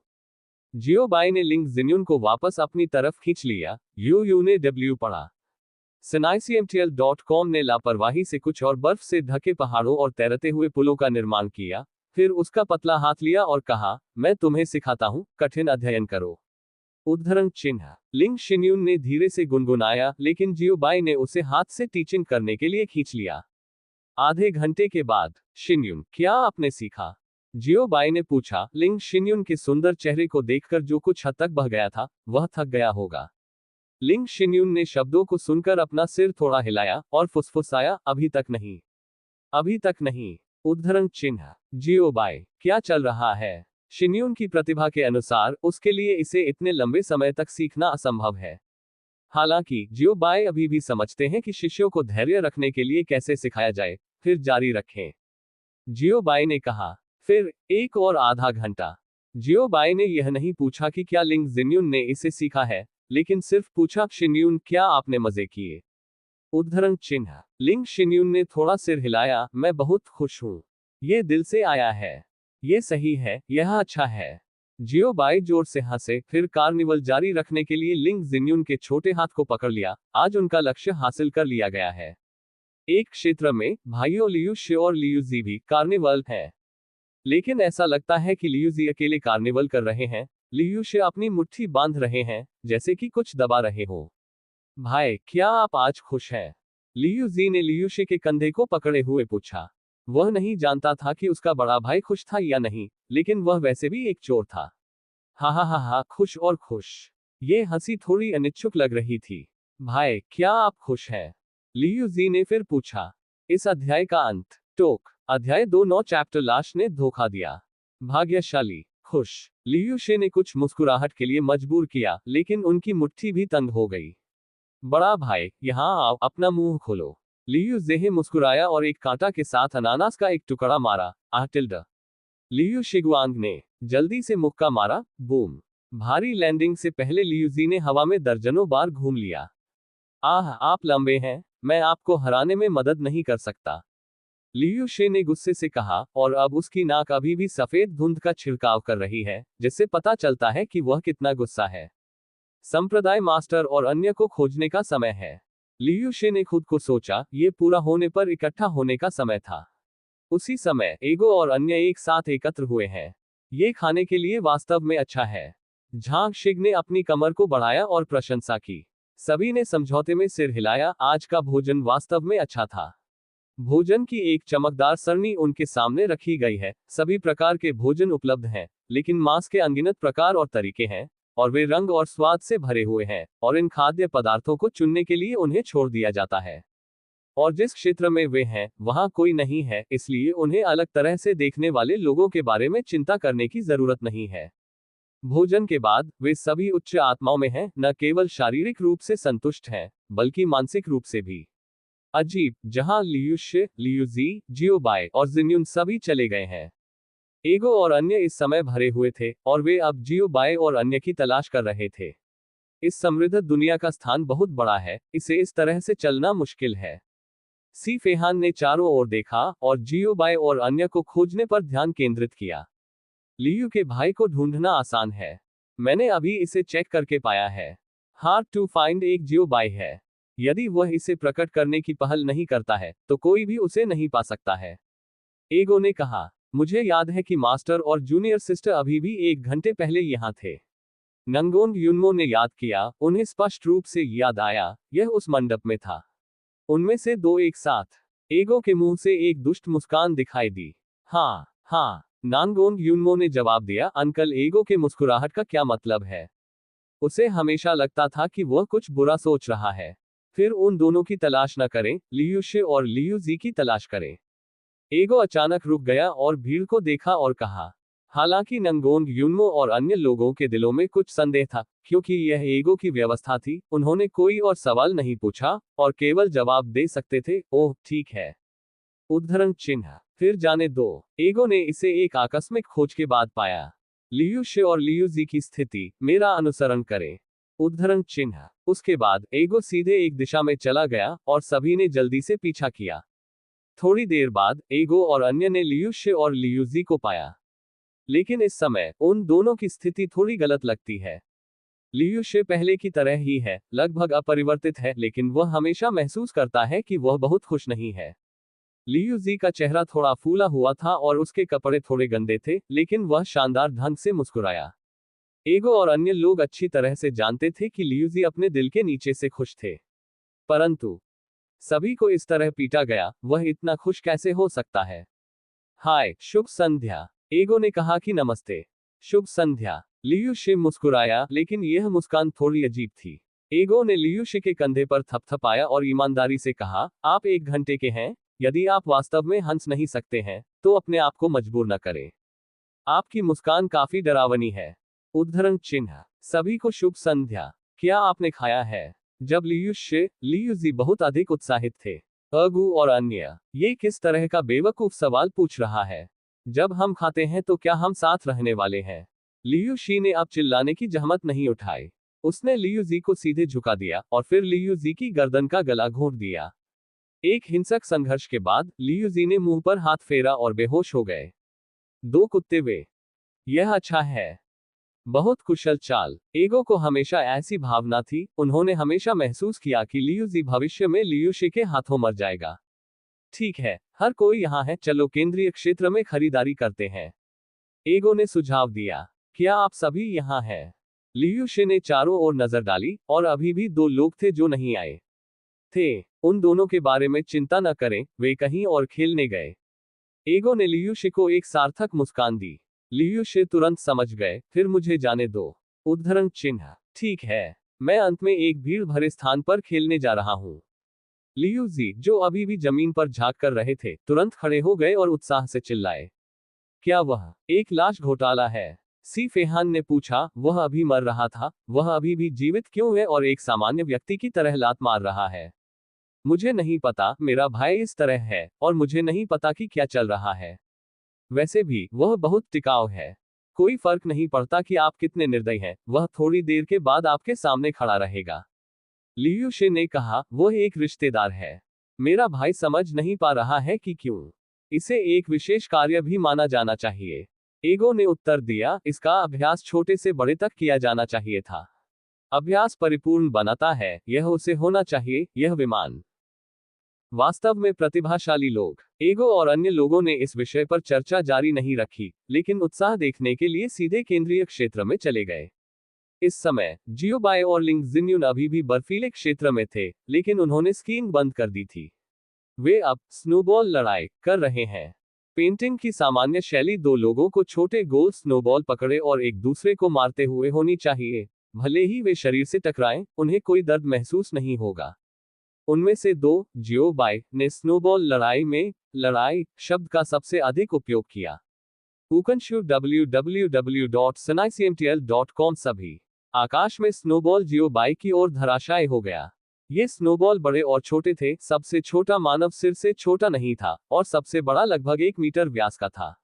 जियो बाई ने लिंग जिन्यून को वापस अपनी तरफ खींच लिया। यू ने डब्ल्यू पढ़ा। SNICMTL.com ने लापरवाही से कुछ और बर्फ से ढके पहाड़ों और तैरते हुए पुलों का निर्माण किया, फिर उसका पतला हाथ लिया और कहा, मैं तुम्हें सिखाता हूं, कठिन अध्ययन करो। उद्धरण चिन्ह। लिंग शिन्यून ने धीरे से गुनगुनाया, लेकिन जियो बाई ने उसे हाथ से टीचिंग करने के लिए खींच लिया। आधे घंटे के बाद, शिन्यून, क्या आपने सीखा? जियो बाई ने पूछा। लिंग शिन्यून के सुंदर चेहरे को देखकर जो कुछ हद तक बह गया था, वह थक गया होगा। लिंग शिन्यून ने शब्दों को सुनकर अपना सिर थोड़ा हिलाया, और फुसफुसाया, अभी तक नहीं। अभी तक नहीं। उद्धरण चिन्ह। जियो बाई, क्या चल रहा है? शिन्यून की प्रतिभा के अनुसार, उसके लिए इसे इतने लंबे समय तक सीखना असंभव है। हालांकि, जियो बाई अभी भी समझते हैं कि शिष्यों को धैर्य रखने के लिए कैसे सिखाया जाए, फिर जारी रखें। जियो बाई ने कहा। फिर, एक और आधा घंटा। जियो बाई ने यह नहीं पूछा कि क्या लिंग जिन्यून ने इसे सीखा है, लेकिन सिर्फ पूछा, शिन्यून, क्या आपने मजे किए? उद्धरण चिन्ह। लिंग शिन्यून ने थोड़ा सिर हिलाया, मैं बहुत खुश हूं। ये दिल से आया है। ये सही है, यह अच्छा है। जियो बाई जोर से हंसे, फिर कार्निवल जारी रखने के लिए लिंग जिन्यून के छोटे हाथ को पकड़ लिया। आज उनका लक्ष्य हासिल कर लिया गया है। एक क्षेत्र में भाइयों लियू शे और लियू जी भी कार्निवल है, लेकिन ऐसा लगता है कि लियू जी अकेले कार्निवल कर रहे हैं। लियू शे अपनी मुट्ठी बांध रहे हैं, जैसे कि कुछ दबा रहे हो। भाई, क्या आप आज खुश हैं? लियू जी ने लियू शे के कंधे को पकड़े हुए पूछा। वह नहीं जानता था कि उसका बड़ा भाई खुश था या नहीं, लेकिन वह वैसे भी एक चोर था। हा हा हा हा, खुश और खुश। ये हंसी थोड़ी अनिच्छुक लग रही थी। भाई, क्या आप खुश हैं? लियू जी ने फिर पूछा। इस अध्याय का अंत। टोक। अध्याय 2 चैप्टर लाश ने धोखा दिया। भाग्यशाली। खुश। लियू शे ने कुछ मुस्कुराहट के लिए मजबूर किया, लेकिन उनकी मुट्ठी भी तंग हो गई। बड़ा भाई, यहाँ आओ, अपना मुंह खोलो। लियू जेहे मुस्कुराया और एक कांटा के साथ अनानास का एक टुकड़ा मारा। टिल्डा। लियू शिगुआंग ने जल्दी से मुक्का मारा। बूम। भारी लैंडिंग से पहले लियू जी ने हवा में दर्जनों बार घूम लिया। आह, आप लंबे हैं, मैं आपको हराने में मदद नहीं कर सकता, लियू शे ने गुस्से से कहा, और अब उसकी नाक अभी भी सफेद धुंध का छिड़काव कर रही है, जिससे पता चलता है कि वह कितना गुस्सा है। संप्रदाय मास्टर और अन्य को खोजने का समय है। लियू शे ने खुद को सोचा, ये पूरा होने पर इकट्ठा होने का समय था। उसी समय एगो और अन्य एक साथ एकत्र हुए हैं। ये खाने के लिए वास्तव में अच्छा है। झांग शिग ने अपनी कमर को बढ़ाया और प्रशंसा की। सभी ने समझौते में सिर हिलाया। आज का भोजन वास्तव में अच्छा था। भोजन की एक चमकदार सरणी उनके सामने रखी गई है। सभी प्रकार के भोजन उपलब्ध हैं, लेकिन मांस के अनगिनत प्रकार और तरीके हैं, और वे रंग और स्वाद से भरे हुए हैं, और इन खाद्य पदार्थों को चुनने के लिए उन्हें छोड़ दिया जाता है। और जिस क्षेत्र में वे हैं, वहां कोई नहीं है, इसलिए उन्हें अलग तरह से देखने वाले लोगों के बारे में चिंता करने की जरूरत नहीं है। भोजन के बाद वे सभी उच्च आत्माओं में हैं, न केवल शारीरिक रूप से संतुष्ट हैं, बल्कि मानसिक रूप से भी। अजीब, जहां लियू शे, लियू जी, जियो बाय और जिन्यून सभी चले गए हैं। एगो और अन्य इस समय भरे हुए थे, और वे अब जियो बाय और अन्य की तलाश कर रहे थे। इस समृद्ध दुनिया का स्थान बहुत बड़ा है, इसे इस तरह से चलना मुश्किल है। सी फेहान ने चारों ओर देखा, और जियो बाय और अन्य को खोजने पर ध्यान केंद्रित किया। लियू के भाई को ढूंढना आसान है। मैंने अभी इसे चेक करके पाया है। हार्ड टू फाइंड एक जियो बाय है। यदि वह इसे प्रकट करने की पहल नहीं करता है, तो कोई भी उसे नहीं पा सकता है। एगो ने कहा, मुझे याद है कि मास्टर और जूनियर सिस्टर अभी भी 1 घंटे पहले यहाँ थे। नंगोंग युनमो ने याद किया, उन्हें स्पष्ट रूप से याद आया, यह उस मंडप में था। उनमें से दो एक साथ। एगो के मुंह से एक दुष्ट मुस्कान दिखाई दी। हाँ हाँ, नांगोंग युनमो ने जवाब दिया। अंकल, एगो के मुस्कुराहट का क्या मतलब है? उसे हमेशा लगता था कि वह कुछ बुरा सोच रहा है। फिर उन दोनों की तलाश न करें, लियू शे और लियू जी की तलाश करें। एगो अचानक रुक गया और भीड़ को देखा और कहा। हालांकि नंगोंग युनमो और अन्य लोगों के दिलों में कुछ संदेह था, क्योंकि यह एगो की व्यवस्था थी। उन्होंने कोई और सवाल नहीं पूछा, और केवल जवाब दे सकते थे, ओह ठीक है। उद्धरण चिन्ह। फिर जाने दो। एगो ने इसे एक आकस्मिक खोज के बाद पाया। लियू शे और लियू जी की स्थिति, मेरा अनुसरण करें। उद्धरण चिन्ह। उसके बाद एगो सीधे एक दिशा में चला गया, और सभी ने जल्दी से पीछा किया। थोड़ी देर बाद एगो और अन्य ने लियू शे और लियू जी को पाया। लेकिन इस समय उन दोनों की स्थिति थोड़ी गलत लगती है। लियू शे पहले की तरह ही है, लगभग अपरिवर्तित है, लेकिन वह हमेशा महसूस करता है कि वह बहुत खुश नहीं है। लियू जी का चेहरा थोड़ा फूला हुआ था और उसके कपड़े थोड़े गंदे थे, लेकिन वह शानदार ढंग से मुस्कुराया। एगो और अन्य लोग अच्छी तरह से जानते थे कि लियू जी अपने दिल के नीचे से खुश थे। परंतु सभी को इस तरह पीटा गया, वह इतना खुश कैसे हो सकता है? हाय, शुभ संध्या। एगो ने कहा कि नमस्ते। शुभ संध्या। लियू शे मुस्कुराया, लेकिन यह मुस्कान थोड़ी अजीब थी। एगो ने लियू शे के कंधे पर थपथपाया और ईमानदारी से कहा, आप 1 घंटे के हैं। यदि आप वास्तव में हंस नहीं सकते हैं, तो अपने आप को मजबूर न करें। आपकी मुस्कान काफी डरावनी है। उद्धरण चिन्ह। सभी को शुभ संध्या। क्या आपने खाया है? जब लियू शे, लियू जी बहुत अधिक उत्साहित थे। अगू और अन्य, ये किस तरह का बेवकूफ सवाल पूछ रहा है? जब हम खाते हैं तो क्या हम साथ रहने वाले हैं? लियू शी ने अब चिल्लाने की जहमत नहीं उठाई। उसने लियू जी को सीधे झुका दिया, और फिर लियू जी की गर्दन का गला घोंट दिया। एक हिंसक संघर्ष के बाद लियू जी ने मुंह पर हाथ फेरा और बेहोश हो गए। दो कुत्ते वे। यह अच्छा है। बहुत कुशल चाल। ईगो को हमेशा ऐसी भावना थी, उन्होंने हमेशा महसूस किया कि लियूजी भविष्य में लियूशी के हाथों मर जाएगा। ठीक है, हर कोई यहाँ है, चलो केंद्रीय क्षेत्र में खरीदारी करते हैं। ईगो ने सुझाव दिया। क्या आप सभी यहाँ हैं? लियूशी ने चारों ओर नजर डाली, और अभी भी 2 लोग थे जो नहीं आए थे। उन दोनों के बारे में चिंता न करें, वे कहीं और खेलने गए। ईगो ने लियूशी को एक सार्थक मुस्कान दी। लियूशी तुरंत समझ गए, फिर मुझे जाने दो। उद्धरण चिन्ह। ठीक है, मैं अंत में एक भीड़ भरे स्थान पर खेलने जा रहा हूँ। लियूजी, जो अभी भी जमीन पर झांक कर रहे थे, तुरंत खड़े हो गए और उत्साह से चिल्लाए। क्या वह एक लाश घोटाला है? सी फेहान ने पूछा। वह अभी मर रहा था, वह अभी भी जीवित क्यों है और एक सामान्य व्यक्ति की तरह लात मार रहा है? मुझे नहीं पता, मेरा भाई इस तरह है, और मुझे नहीं पता कि क्या चल रहा है। वैसे भी, वह बहुत टिकाऊ है। कोई फर्क नहीं पड़ता कि आप कितने निर्दयी हैं, वह थोड़ी देर के बाद आपके सामने खड़ा रहेगा। लियूशे ने कहा, वह एक रिश्तेदार है। मेरा भाई समझ नहीं पा रहा है कि क्यों इसे एक विशेष कार्य भी माना जाना चाहिए। ईगो ने उत्तर दिया, इसका अभ्यास छोटे से बड़े तक किया जाना चाहिए था। अभ्यास परिपूर्ण बनाता है, यह उसे होना चाहिए, यह विमान। वास्तव में प्रतिभाशाली लोग। ईगो और अन्य लोगों ने इस विषय पर चर्चा जारी नहीं रखी, लेकिन उत्साह देखने के लिए सीधे केंद्रीय क्षेत्र में चले गए। इस समय जियोबाई और लिंग जिन्यून अभी भी बर्फीले क्षेत्र में थे, लेकिन उन्होंने स्कीइंग बंद कर दी थी। वे अब स्नोबॉल लड़ाई कर रहे हैं। पेंटिंग की सामान्य शैली 2 लोगों को छोटे गोल स्नोबॉल पकड़े और एक दूसरे को मारते हुए होनी चाहिए। भले ही वे शरीर से टकराएं, उन्हें कोई दर्द महसूस नहीं होगा। उनमें से 2, जियोबाई ने स्नोबॉल लड़ाई में लड़ाई शब्द का सबसे अधिक उपयोग किया। उकनशु www.sinaicmtl.com सभी। आकाश में स्नोबॉल जियोबाई की ओर धराशायी हो गया। ये स्नोबॉल बड़े और छोटे थे, सबसे छोटा मानव सिर से छोटा नहीं था, और सबसे बड़ा लगभग 1 मीटर व्यास का था।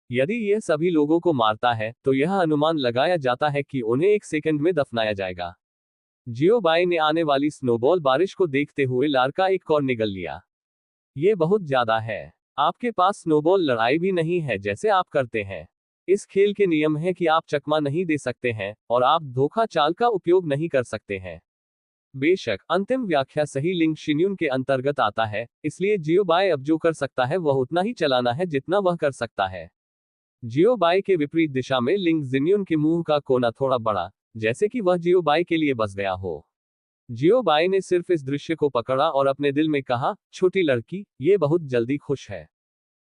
यदि यह सभी लोगों को मारता है, तो यह अनुमान लगाया जाता है कि उन्हें 1 सेकंड में दफनाया जाएगा। जियोबाई ने आने वाली स्नोबॉल बारिश को देखते हुए लार का एक और निगल लिया। ये बहुत ज्यादा है। आपके पास स्नोबॉल लड़ाई भी नहीं है जैसे आप करते हैं। इस खेल के नियम है कि आप चकमा नहीं दे सकते हैं, और आप धोखा चाल का उपयोग नहीं कर सकते हैं। बेशक अंतिम व्याख्या सही लिंग शिन्यून के अंतर्गत आता है, इसलिए जियोबाई अब जो कर सकता है वह उतना ही चलाना है जितना वह कर सकता है। जियोबाई के विपरीत दिशा में लिंग जिन्यून के मुंह का कोना थोड़ा बड़ा, जैसे कि वह जियोबाई के लिए बस गया हो। जियोबाई ने सिर्फ इस दृश्य को पकड़ा और अपने दिल में कहा, छोटी लड़की, ये बहुत जल्दी खुश है।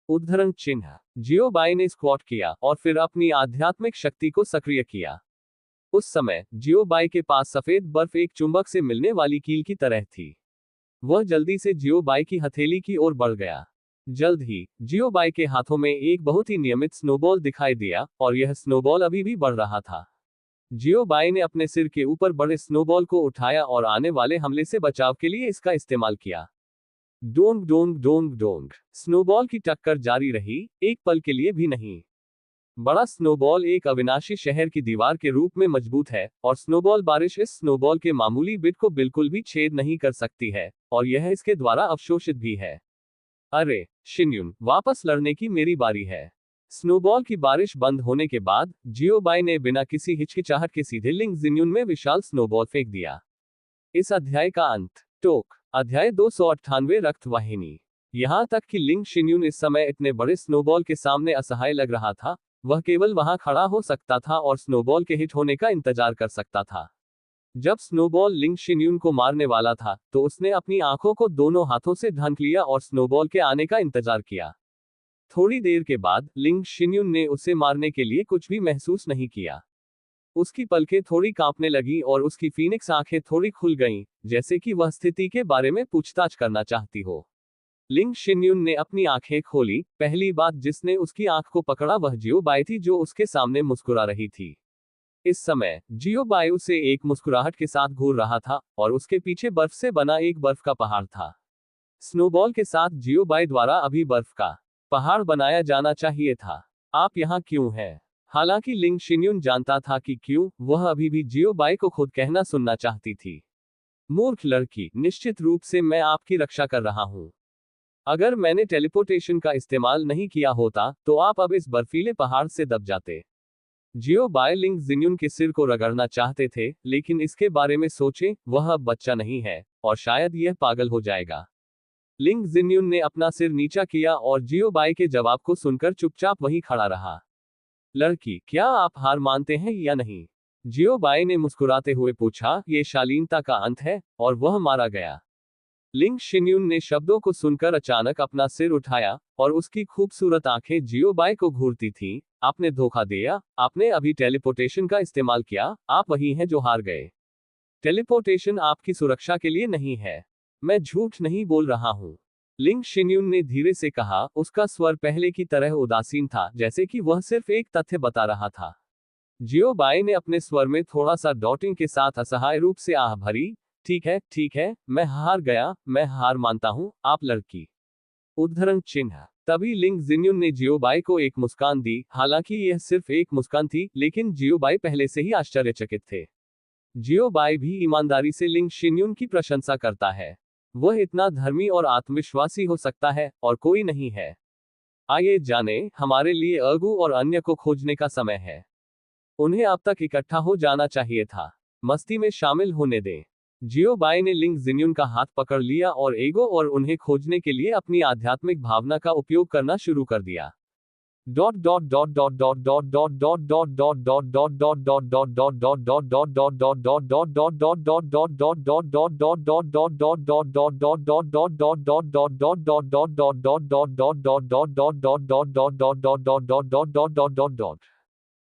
उद्धरण चिन्ह। जियोबाई ने स्क्वाट किया और फिर अपनी आध्यात्मिक शक्ति को सक्रिय किया। उस समय जियोबाई के पास सफेद बर्फ एक चुंबक से मिलने वाली कील की तरह थी। वह जल्दी से जियोबाई की हथेली की ओर बढ़ गया। जल्द ही जियोबाई के हाथों में एक बहुत ही नियमित स्नोबॉल दिखाई दिया, और यह स्नोबॉल अभी भी बढ़ रहा था। जियोबाई ने अपने सिर के ऊपर बड़े स्नोबॉल को उठाया और आने वाले हमले से बचाव के लिए इसका इस्तेमाल किया। Dong Dong Dong Dong. Snowball की टक्कर जारी रही, एक पल के लिए भी नहीं। बड़ा स्नोबॉल एक अविनाशी शहर की दीवार के रूप में मजबूत है, और स्नोबॉल बारिश इस स्नोबॉल के मामूली बिट को बिल्कुल भी छेद नहीं कर सकती है, और यह इसके द्वारा अवशोषित भी है। अरे शिन्यून, वापस लड़ने की मेरी बारी है। स्नोबॉल की बारिश बंद होने के बाद जियोबाई ने बिना किसी हिचकिचाहट के सीधे लिंग जिन्यून में विशाल स्नोबॉल फेंक दिया। इस अध्याय का अंत। टोक। अध्याय 298 रक्त वाहिनी। यहां तक कि लिंग शिन्यून इस समय इतने बड़े स्नोबॉल के सामने असहाय लग रहा था। वह केवल वहां खड़ा हो सकता था और स्नोबॉल के हिट होने का इंतजार कर सकता था। जब स्नोबॉल लिंग शिन्यून को मारने वाला था, तो उसने अपनी आंखों को दोनों हाथों से ढक लिया और स्नोबॉल के आने का इंतजार किया। थोड़ी देर के बाद लिंग शिन्यून ने उसे मारने के लिए कुछ भी महसूस नहीं किया। उसकी पलकें थोड़ी कांपने लगी और उसकी फीनिक्स आंखें थोड़ी खुल गईं, जैसे कि वह स्थिति के बारे में पूछताछ करना चाहती हो। लिंग शिन्यून ने अपनी आंखें खोली। पहली बात जिसने उसकी आंख को पकड़ा वह जियोबाई थी, जो उसके सामने मुस्कुरा रही थी। इस समय जियोबाई उसे एक मुस्कुराहट के साथ घूर रहा था, और उसके पीछे बर्फ से बना एक बर्फ का पहाड़ था। स्नोबॉल के साथ जियोबाई द्वारा अभी बर्फ का पहाड़ बनाया जाना चाहिए था। आप यहाँ क्यों हैं? हालांकि लिंग शिन्यून जानता था कि क्यों, वह अभी भी जियोबाई को खुद कहना सुनना चाहती थी। मूर्ख लड़की, निश्चित रूप से मैं आपकी रक्षा कर रहा हूँ। अगर मैंने टेलीपोर्टेशन का इस्तेमाल नहीं किया होता, तो आप अब इस बर्फीले पहाड़ से दब जाते। जियो बाय लिंग जिन्यून के सिर को रगड़ना चाहते थे, लेकिन इसके बारे में सोचें, वह अब बच्चा नहीं है और शायद यह पागल हो जाएगा। लिंग जिन्यून ने अपना सिर नीचा किया और जियो बाय के जवाब को सुनकर चुपचाप वहीं खड़ा रहा। लड़की, क्या आप हार मानते हैं या नहीं? जियो बाय ने मुस्कुराते हुए पूछा। ये शालीनता का अंत है, और वह मारा गया। लिंग शिन्यून ने शब्दों को सुनकर अचानक अपना सिर उठाया और उसकी खूबसूरत आंखें जियो बाय को घूरती थीं। आपने धोखा दिया, आपने अभी टेलीपोर्टेशन का इस्तेमाल किया, आप वही हैं जो हार गए। टेलीपोर्टेशन आपकी सुरक्षा के लिए नहीं है। मैं झूठ नहीं बोल रहा हूं। लिंग शिन्यून ने धीरे से कहा, उसका स्वर पहले की तरह उदासीन था, जैसे कि वह सिर्फ एक तथ्य बता रहा था। जियो बाय ने अपने स्वर में थोड़ा सा डॉटिंग के साथ असहाय रूप से आह भरी। ठीक है, मैं हार गया, मैं हार मानता हूं, आप लड़की। उद्धरण चिन्ह। तभी लिंग जिन्यून ने जियो बाय को एक मुस्कान दी। हालांकि यह सिर्फ एक मुस्कान थी, लेकिन जियो बाय पहले से ही आश्चर्यचकित थे। जियो बाय भी ईमानदारी से लिंग शिन्यून की प्रशंसा करता है। वह इतना धर्मी और आत्मविश्वासी हो सकता है, और कोई नहीं है। आइए जाने, हमारे लिए अगु और अन्य को खोजने का समय है। उन्हें अब तक इकट्ठा हो जाना चाहिए था। मस्ती में शामिल होने दें। जियो बाय ने लिंग जिन्यून का हाथ पकड़ लिया और एगो और उन्हें खोजने के लिए अपनी आध्यात्मिक भावना का उपयोग करना शुरू कर दिया।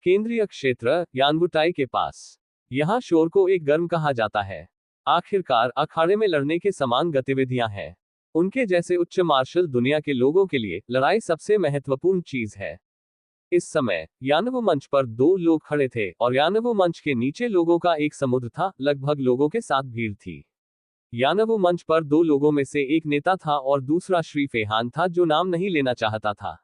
केंद्रीय क्षेत्र यानबुटाई के पास। यहाँ शोर को एक गर्म कहा जाता है। आखिरकार अखाड़े में लड़ने के समान गतिविधियां हैं। उनके जैसे उच्च मार्शल दुनिया के लोगों के लिए लड़ाई सबसे महत्वपूर्ण चीज है। इस समय यानवु मंच पर दो लोग खड़े थे और यानवु मंच के नीचे लोगों का एक समुद्र था। लगभग लोगों के साथ भीड़ थी। यानवु मंच पर दो लोगों में से एक नेता था और दूसरा श्री फेहान था, जो नाम नहीं लेना चाहता था।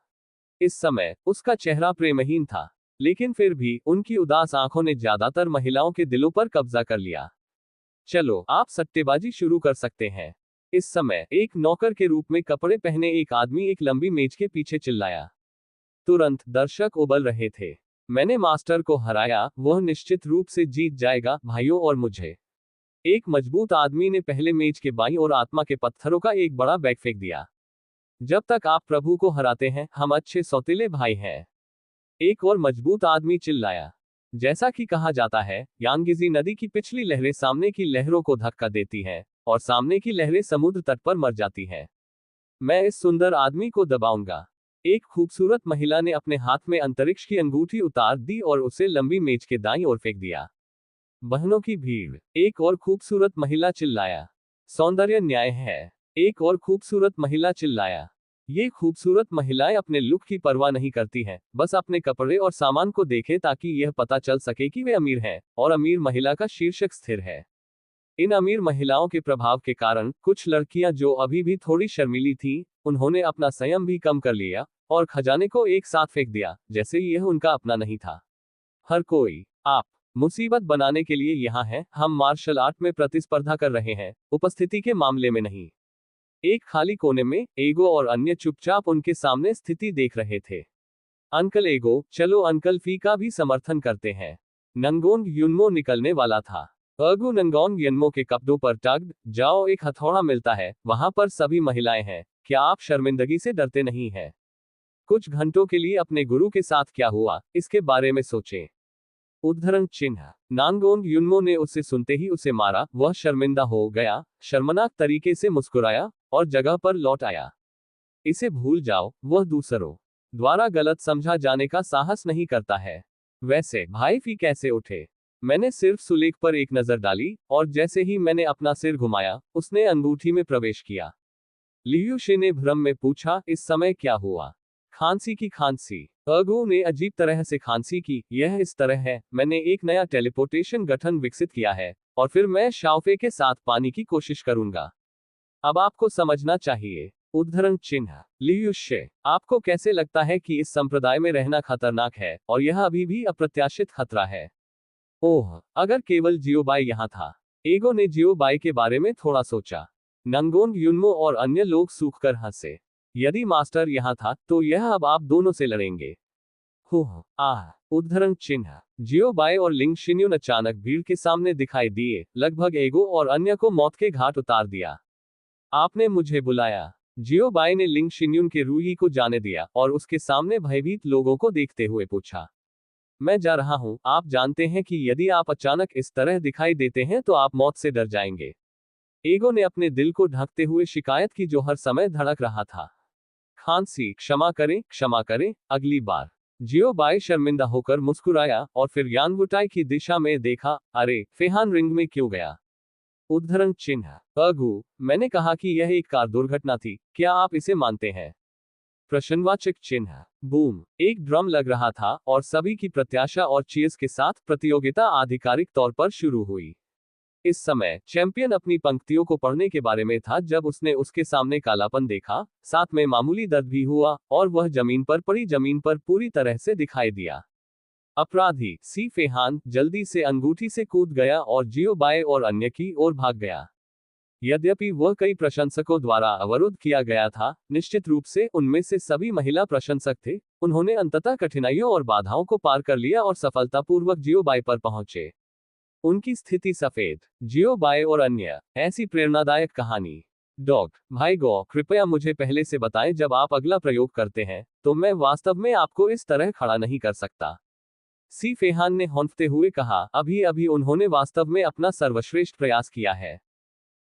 इस समय उसका चेहरा प्रेमहीन था, लेकिन फिर भी उनकी उदास आंखों ने ज्यादातर महिलाओं के दिलों पर कब्जा कर लिया। चलो, आप सट्टेबाजी शुरू कर सकते हैं। इस समय एक नौकर के रूप में कपड़े पहने एक आदमी एक लंबी मेज के पीछे चिल्लाया। तुरंत दर्शक उबल रहे थे। मैंने मास्टर को हराया, वह निश्चित रूप से जीत जाएगा भाइयों और मुझे। एक मजबूत आदमी ने पहले मेज के बाईं ओर आत्मा के पत्थरों का एक बड़ा बैग फेंक दिया। जब तक आप प्रभु को हराते हैं, हम अच्छे सौतेले भाई हैं। एक और मजबूत आदमी चिल्लाया। जैसा कि कहा जाता है, यांगिजी नदी की पिछली लहरें सामने की लहरों को धक्का देती हैं, और सामने की लहरें समुद्र तट पर मर जाती हैं। मैं इस सुंदर आदमी को दबाऊंगा। एक खूबसूरत महिला ने अपने हाथ में अंतरिक्ष की अंगूठी उतार दी और उसे लंबी मेज के दाईं ओर फेंक दिया। बहनों की भीड़। एक और खूबसूरत महिला चिल्लाया। सौंदर्य न्याय है। एक और खूबसूरत महिला चिल्लाया। ये खूबसूरत महिलाएं अपने लुक की परवाह नहीं करती हैं, बस अपने कपड़े और सामान को देखें ताकि यह पता चल सके कि वे अमीर हैं, और अमीर महिला का शीर्षक स्थिर है। इन अमीर महिलाओं के प्रभाव के कारण कुछ लड़कियां जो अभी भी थोड़ी शर्मीली थीं, उन्होंने अपना संयम भी कम कर लिया और खजाने को एक साथ फेंक दिया, जैसे यह उनका अपना नहीं था। हर कोई, आप मुसीबत बनाने के लिए यहाँ हैं। हम मार्शल आर्ट में प्रतिस्पर्धा कर रहे हैं, उपस्थिति के मामले में नहीं। एक खाली कोने में एगो और अन्य चुपचाप उनके सामने स्थिति देख रहे थे। अंकल एगो, चलो अंकल फी का भी समर्थन करते हैं। नंगोंग युनमो निकलने वाला था। अगु नंगोंग युनमो के कपड़ों पर टग्ड, जाओ एक हथौड़ा मिलता है, वहां पर सभी महिलाएं हैं। क्या आप शर्मिंदगी से डरते नहीं हैं? कुछ घंटों के लिए अपने गुरु के साथ क्या हुआ, इसके बारे में सोचें। उद्धरण चिन्ह। नांगोंग युनमो ने उसे सुनते ही उसे मारा। वह शर्मिंदा हो गया, शर्मनाक तरीके से मुस्कुराया और जगह पर लौट आया। इसे भूल जाओ, वह दूसरों द्वारा गलत समझा जाने का साहस नहीं करता है। वैसे भाई फी कैसे उठे? मैंने सिर्फ सुलेख पर एक नजर डाली, और जैसे ही मैंने अपना सिर घुमाया, उसने अंगूठी में प्रवेश किया। लियूशे ने भ्रम में पूछा, इस समय क्या हुआ? खांसी की खांसी। अगू ने अजीब तरह से खांसी की। यह इस तरह है, मैंने एक नया टेलीपोर्टेशन गठन विकसित किया है, और फिर मैं शाओफे के साथ पानी की कोशिश करूंगा। अब आपको समझना चाहिए। उद्धरण चिन्ह। लियूशे, आपको कैसे लगता है कि इस संप्रदाय में रहना खतरनाक है, और यह अभी भी अप्रत्याशित खतरा है? ओह, अगर केवल जियोबाई यहाँ था। एगो ने जियोबाई के बारे में थोड़ा सोचा। नंगोंग युनमो और अन्य लोग सूखकर हंसे। यदि मास्टर यहाँ था, तो यह अब आप दोनों से लड़ेंगे। उद्धरण चिन्ह। जियो बाय और लिंग शिन्युन अचानक भीड़ के सामने दिखाई दिए, लगभग एगो और अन्य को मौत के घाट उतार दिया। आपने मुझे बुलाया। जियो बाय ने लिंग शिन्युन के रूही को जाने दिया और उसके सामने भयभीत लोगों को देखते हुए पूछा। मैं जा रहा हूं, आप जानते हैं कि यदि आप अचानक इस तरह दिखाई देते हैं तो आप मौत से डर जाएंगे। एगो ने अपने दिल को ढकते हुए शिकायत की जो हर समय धड़क रहा था। खांसी, क्षमा करें, अगली बार। जियो बाय शर्मिंदा होकर मुस्कुराया और फिर यानवुटाई की दिशा में देखा। अरे, फेहान रिंग में क्यों गया? उद्धरण चिन्ह। अगू, मैंने कहा कि यह एक कार दुर्घटना थी, क्या आप इसे मानते हैं? प्रश्नवाचक चिन्ह। बूम, एक ड्रम लग रहा था और सभी की प्रत्याशा और चीयर्स के साथ प्रतियोगिता आधिकारिक तौर पर शुरू हुई। इस समय चैंपियन अपनी पंक्तियों को पढ़ने के बारे में था जब उसने उसके सामने कालापन देखा, साथ में मामूली दर्द भी हुआ और वह जमीन पर पड़ी जमीन पर पूरी तरह से दिखाई दिया। अपराधी सी फेहान जल्दी से अंगूठी से कूद गया और जियो बाय और अन्य की ओर भाग गया। यद्यपि वह कई प्रशंसकों द्वारा अवरुद्ध किया गया था, निश्चित रूप से उनमें से सभी महिला प्रशंसक थे, उन्होंने अंततः कठिनाइयों और बाधाओं को पार कर लिया और सफलतापूर्वक जियो बाय पर पहुंचे। उनकी स्थिति सफेद। जियो बाय और अन्य ऐसी प्रेरणादायक कहानी। डॉग भाई गो, कृपया मुझे पहले से बताएं जब आप अगला प्रयोग करते हैं, तो मैं वास्तव में आपको इस तरह खड़ा नहीं कर सकता। सी फेहान ने हौंफते हुए कहा, अभी अभी उन्होंने वास्तव में अपना सर्वश्रेष्ठ प्रयास किया है।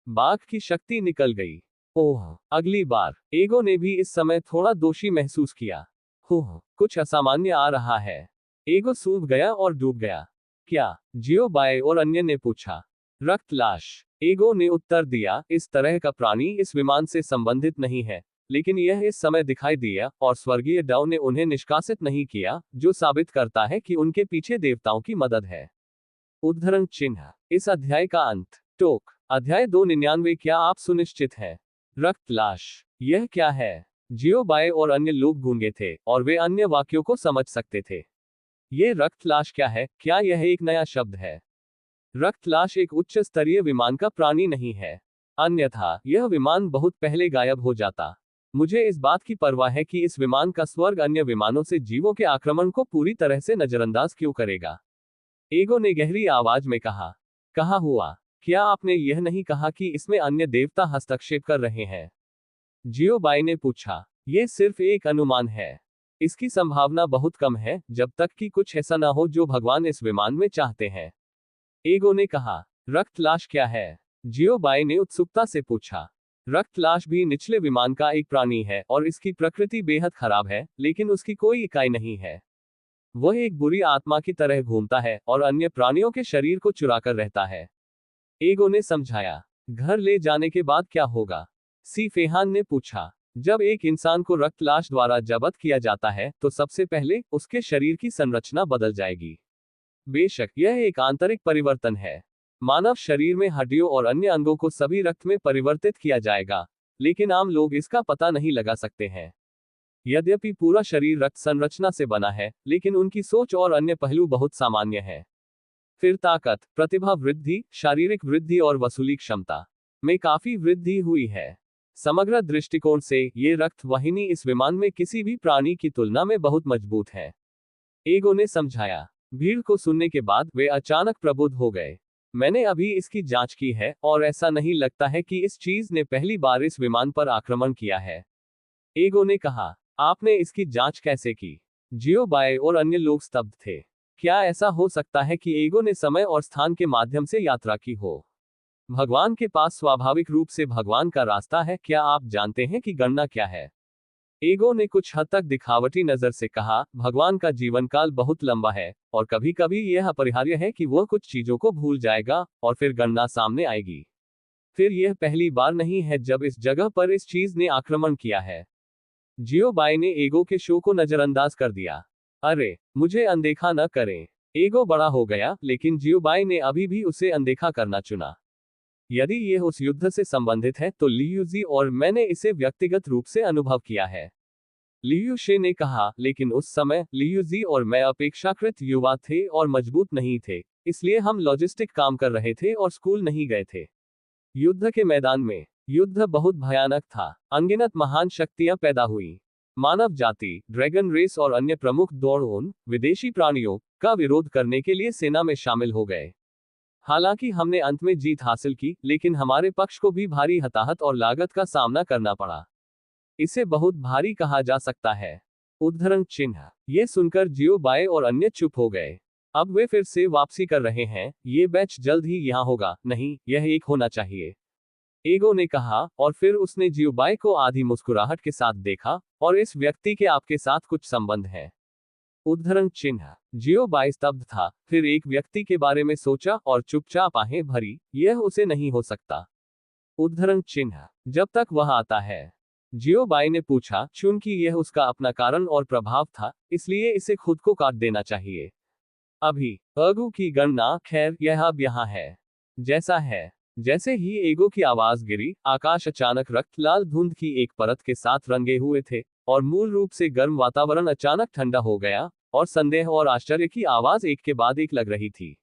बाघ की शक्ति निकल गई। ओह, अगली बार। एगो ने भी इस समय थोड़ा दोषी महसूस किया। कुछ असामान्य आ रहा है। एगो सूख गया और डूब गया। क्या? जियो बाय और अन्य ने पूछा। रक्त लाश। एगो ने उत्तर दिया, इस तरह का प्राणी इस विमान से संबंधित नहीं है, लेकिन यह इस समय दिखाई दिया और स्वर्गीय डाउ ने उन्हें निष्कासित नहीं किया, जो साबित करता है कि उनके पीछे देवताओं की मदद है। उद्धरण चिन्ह। इस अध्याय का अंत। टोक। अध्याय 299। क्या आप सुनिश्चित हैं? रक्त लाश। यह क्या है? जियो बाय और अन्य लोग गूंगे थे और वे अन्य वाक्यों को समझ सकते थे। ये रक्त लाश क्या है? क्या यह एक नया शब्द है? रक्त लाश एक उच्च स्तरीय विमान का प्राणी नहीं है, अन्यथा यह विमान बहुत पहले गायब हो जाता। मुझे इस बात की परवाह है कि इस विमान का स्वर्ग अन्य विमानों से जीवों के आक्रमण को पूरी तरह से नजरअंदाज क्यों करेगा? एगो ने गहरी आवाज में कहा। कहा हुआ, क्या आपने यह नहीं कहा कि इसमें अन्य देवता हस्तक्षेप कर रहे हैं? जियो बाई ने पूछा। यह सिर्फ एक अनुमान है। इसकी संभावना बहुत कम है, जब तक कि कुछ ऐसा ना हो जो भगवान इस विमान में चाहते हैं। एगो ने कहा। रक्त लाश क्या है? जियो बाई ने उत्सुकता से पूछा। रक्त लाश भी निचले विमान का एक प्राणी है और इसकी प्रकृति बेहद खराब है, लेकिन उसकी कोई इकाई नहीं है। वह एक बुरी आत्मा की तरह घूमता है और अन्य प्राणियों के शरीर को चुराकर रहता है। एगो ने समझाया। घर ले जाने के बाद क्या होगा? सी फेहान ने पूछा। जब एक इंसान को रक्त लाश द्वारा जब्त किया जाता है, तो सबसे पहले उसके शरीर की संरचना बदल जाएगी। बेशक यह एक आंतरिक परिवर्तन है। मानव शरीर में हड्डियों और अन्य अंगों को सभी रक्त में परिवर्तित किया जाएगा, लेकिन आम लोग इसका पता नहीं लगा सकते हैं। यद्यपि पूरा शरीर रक्त संरचना से बना है, लेकिन उनकी सोच और अन्य पहलू बहुत सामान्य है। फिर ताकत, प्रतिभा वृद्धि, शारीरिक वृद्धि और वसूली क्षमता में काफी वृद्धि हुई है। समग्र दृष्टिकोण से ये रक्त वाहिनी इस विमान में किसी भी प्राणी की तुलना में बहुत मजबूत है। एगो ने समझाया। भीड़ को सुनने के बाद वे अचानक प्रबुद्ध हो गए। मैंने अभी इसकी जांच की है और ऐसा नहीं लगता है कि इस चीज ने पहली बार इस विमान पर आक्रमण किया है। एगो ने कहा। आपने इसकी जांच कैसे की? जियो बाय और अन्य लोग स्तब्ध थे। क्या ऐसा हो सकता है कि एगो ने समय और स्थान के माध्यम से यात्रा की हो? भगवान के पास स्वाभाविक रूप से भगवान का रास्ता है। क्या आप जानते हैं कि गणना क्या है? एगो ने कुछ हद तक दिखावटी नजर से कहा, भगवान का जीवन काल बहुत लंबा है और कभी कभी यह अपरिहार्य है कि वह कुछ चीजों को भूल जाएगा और फिर गणना सामने आएगी। फिर यह पहली बार नहीं है जब इस जगह पर इस चीज ने आक्रमण किया है। जियो बाई ने एगो के शो को नजरअंदाज कर दिया। अरे, मुझे अनदेखा न करें। एगो बड़ा हो गया, लेकिन जियो बाई ने अभी भी उसे अनदेखा करना चुना। यदि यह उस युद्ध से संबंधित है तो लियूजी और मैंने इसे व्यक्तिगत रूप से अनुभव किया है। लियू शे ने कहा, लेकिन उस समय लियूजी और मैं अपेक्षाकृत युवा थे और मजबूत नहीं थे, इसलिए हम लॉजिस्टिक काम कर रहे थे और स्कूल नहीं गए थे। युद्ध के मैदान में युद्ध बहुत भयानक था। अनगिनत महान शक्तियां पैदा हुई। मानव जाति, ड्रैगन रेस और अन्य प्रमुख दौड़ों विदेशी प्राणियों का विरोध करने के लिए सेना में शामिल हो गए। हालांकि हमने अंत में जीत हासिल की, लेकिन हमारे पक्ष को भी भारी हताहत और लागत का सामना करना पड़ा। इसे बहुत भारी कहा जा सकता है। उद्धरण चिन्ह। ये सुनकर जियो बाय और अन्य चुप हो गए। अब वे फिर से वापसी कर रहे हैं। ये बैच जल्द ही यहाँ होगा। नहीं, यह एक होना चाहिए, एगो ने कहा, और फिर उसने जियो बाय को आधी मुस्कुराहट के साथ देखा, और इस व्यक्ति के आपके साथ कुछ संबंध है। उद्धरण चिन्ह। जियो बाय स्तब्ध था, फिर एक व्यक्ति के बारे में सोचा और चुपचाप आहें भरी, यह उसे नहीं हो सकता। उद्धरण चिन्ह। जब तक वह आता है, जियो बाय ने पूछा, चूंकि यह उसका अपना कारण और प्रभाव था, इसलिए इसे खुद को काट देना चाहिए। अभी अगू की गणना, खैर यह अब यहाँ है जैसा है। जैसे ही एगो की आवाज गिरी, आकाश अचानक रक्त लाल धुंध की एक परत के साथ रंगे हुए थे, और मूल रूप से गर्म वातावरण अचानक ठंडा हो गया, और संदेह और आश्चर्य की आवाज एक के बाद एक लग रही थी।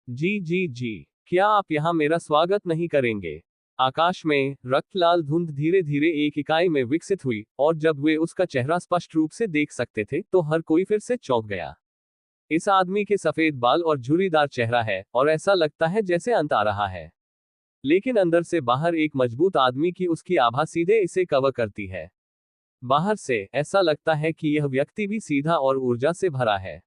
जी, क्या आप यहाँ मेरा स्वागत नहीं करेंगे? आकाश में रक्त लाल धुंध धीरे धीरे एक इकाई में विकसित हुई, और जब वे उसका चेहरा स्पष्ट रूप से देख सकते थे, तो हर कोई फिर से चौंक गया। इस आदमी के सफेद बाल और झुर्रीदार चेहरा है, और ऐसा लगता है जैसे अंत आ रहा है। लेकिन अंदर से बाहर एक मजबूत आदमी की उसकी आभा सीधे इसे कवर करती है। बाहर से ऐसा लगता है कि यह व्यक्ति भी सीधा और ऊर्जा से भरा है।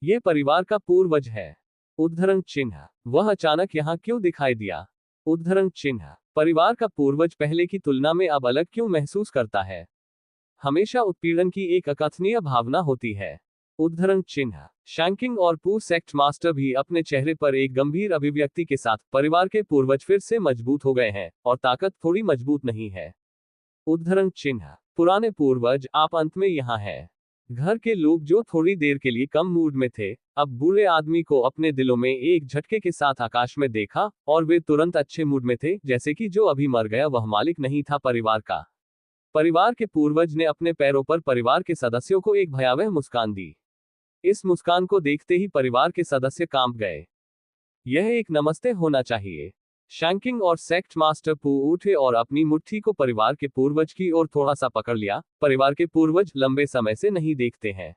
यह परिवार का पूर्वज है। उद्धरण चिन्ह। वह अचानक यहाँ क्यों दिखाई दिया? उद्धरण चिन्ह। परिवार का पूर्वज पहले की तुलना में अब अलग क्यों महसूस करता है? हमेशा उत्पीड़न की एक अकथनीय भावना होती है। उद्धरण चिन्ह। शैंकिंग और पू सेक्ट मास्टर भी अपने चेहरे पर एक गंभीर अभिव्यक्ति के साथ, परिवार के पूर्वज फिर से मजबूत हो गए हैं, और ताकत थोड़ी मजबूत नहीं है। उद्धरण चिन्ह। पुराने पूर्वज, आप अंत में यहाँ हैं। घर के लोग जो थोड़ी देर के लिए कम मूड में थे, अब बूढ़े आदमी को अपने दिलों में एक झटके के साथ आकाश में देखा, और वे तुरंत अच्छे मूड में थे, जैसे कि जो अभी मर गया वह मालिक नहीं था परिवार का। परिवार के पूर्वज ने अपने पैरों पर परिवार के सदस्यों को एक भयावह मुस्कान दी। इस मुस्कान को देखते ही परिवार के सदस्य कांप गए। यह एक नमस्ते होना चाहिए। शैंकिंग और सेक्ट मास्टर पू उठे और अपनी मुट्ठी को परिवार के पूर्वज की ओर थोड़ा सा पकड़ लिया। परिवार के पूर्वज लंबे समय से नहीं देखते हैं।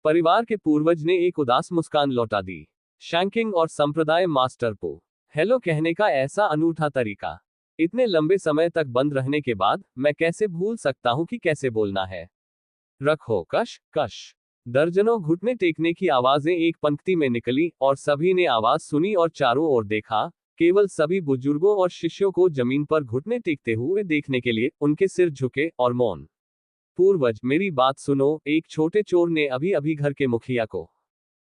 परिवार के पूर्वज ने एक उदास मुस्कान लौटा दी। शैंकिंग और संप्रदाय मास्टर पू, हेलो कहने का ऐसा अनूठा तरीका। इतने लंबे समय तक बंद रहने के बाद, मैं कैसे भूल सकता हूं कि कैसे बोलना है। रखो कश कश। दर्जनों घुटने टेकने की आवाजें एक पंक्ति में निकली, और सभी ने आवाज सुनी और चारों ओर देखा। केवल सभी बुजुर्गों और शिष्यों को जमीन पर घुटने टेकते हुए देखने के लिए, उनके सिर झुके और मौन। पूर्वज, मेरी बात सुनो, एक छोटे चोर ने अभी अभी घर के मुखिया को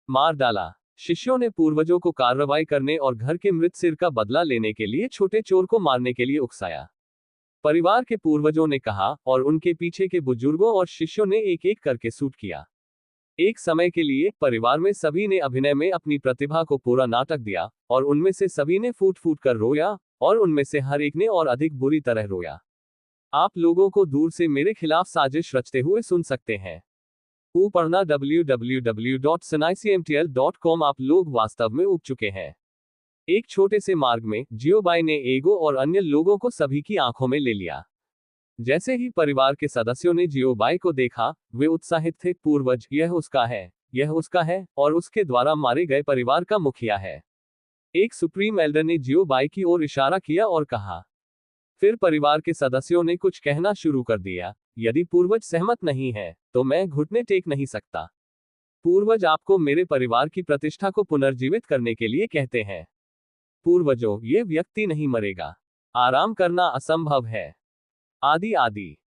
मार डाला। शिष्यों ने पूर्वजों को कार्रवाई करने और घर के मृत सिर का बदला लेने के लिए छोटे चोर को मारने के लिए उकसाया। परिवार के पूर्वजों ने कहा, और उनके पीछे के बुजुर्गों और शिष्यों ने एक एक करके सूट किया। एक समय के लिए परिवार में सभी ने अभिनय में अपनी प्रतिभा को पूरा नाटक दिया, और उनमें से सभी ने फूट फूट कर रोया, और उनमें से हर एक ने और अधिक बुरी तरह रोया। आप लोगों को दूर से मेरे खिलाफ साजिश रचते हुए सुन सकते हैं। पढ़ना www.sunaicmtl.com। आप लोग वास्तव में उब चुके हैं। एक छोटे से मार्ग में, जियो बाय ने एगो और अन्य लोगों को सभी की आंखों में ले लिया। जैसे ही परिवार के सदस्यों ने जियो बाय को देखा, वे उत्साहित थे। पूर्वज, यह उसका है, यह उसका है, और उसके द्वारा मारे गए परिवार का मुखिया है। एक सुप्रीम एल्डर ने जियो बाय की ओर इशारा किया और कहा। फिर परिवार के सदस्यों ने कुछ कहना शुरू कर दिया। यदि पूर्वज सहमत नहीं है, तो मैं घुटने टेक नहीं सकता। पूर्वज आपको मेरे परिवार की प्रतिष्ठा को पुनर्जीवित करने के लिए कहते हैं। पूर्वजों, ये व्यक्ति नहीं मरेगा। आराम करना असंभव है। आदि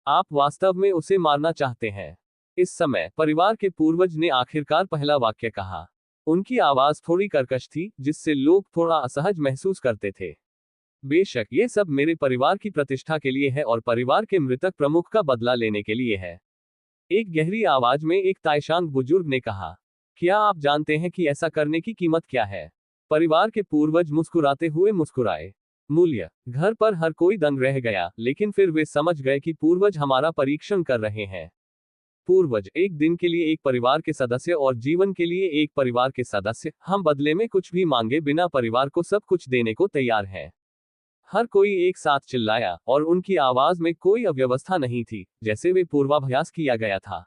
आप वास्तव में उसे मारना चाहते हैं। इस समय परिवार के पूर्वज ने आखिरकार पहला वाक्य कहा। उनकी आवाज थोड़ी कर्कश थी, जिससे लोग थोड़ा असहज महसूस करते थे। बेशक ये सब मेरे परिवार की प्रतिष्ठा के लिए है, और परिवार के मृतक प्रमुख का बदला लेने के लिए है। एक गहरी आवाज में एक ताइशांग बुजुर्ग ने कहा। क्या आप जानते हैं कि ऐसा करने की कीमत क्या है? परिवार के पूर्वज मुस्कुराते हुए मुस्कुराए। मूल्य। घर पर हर कोई दंग रह गया, लेकिन फिर वे समझ गए कि पूर्वज हमारा परीक्षण कर रहे हैं। पूर्वज, एक दिन के लिए एक परिवार के सदस्य और जीवन के लिए एक परिवार के सदस्य। हम बदले में कुछ भी मांगे बिना परिवार को सब कुछ देने को तैयार हैं। हर कोई एक साथ चिल्लाया और उनकी आवाज में कोई अव्यवस्था नहीं थी, जैसे वे पूर्वाभ्यास किया गया था।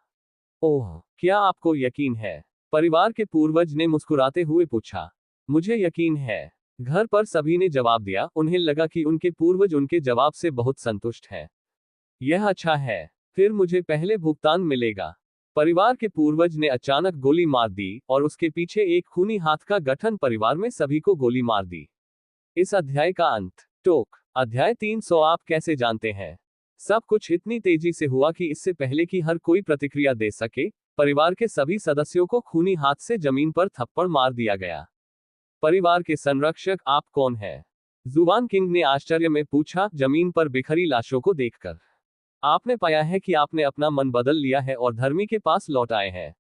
ओह, क्या आपको यकीन है? परिवार के पूर्वज ने मुस्कुराते हुए पूछा। मुझे यकीन है। घर पर सभी ने जवाब दिया। उन्हें लगा कि उनके पूर्वज उनके जवाब से बहुत संतुष्ट हैं। यह अच्छा है। फिर मुझे पहले भुगतान मिलेगा। परिवार के पूर्वज ने अचानक गोली मार दी और उसके पीछे एक खूनी हाथ का गठन परिवार में सभी को गोली मार दी। इस अध्याय का अंत। टोक। अध्याय 300 आप कैसे जानते हैं? सब कुछ इतनी तेजी से हुआ कि इससे पहले कि हर कोई प्रतिक्रिया दे सके, परिवार के सभी सदस्यों को खूनी हाथ से जमीन पर थप्पड़ मार दिया गया। परिवार के संरक्षक, आप कौन हैं? जुबान किंग ने आश्चर्य में पूछा, जमीन पर बिखरी लाशों को देखकर। आपने पाया है कि आपने अपना मन बदल लिया है और धर्मी के पास लौट आए हैं।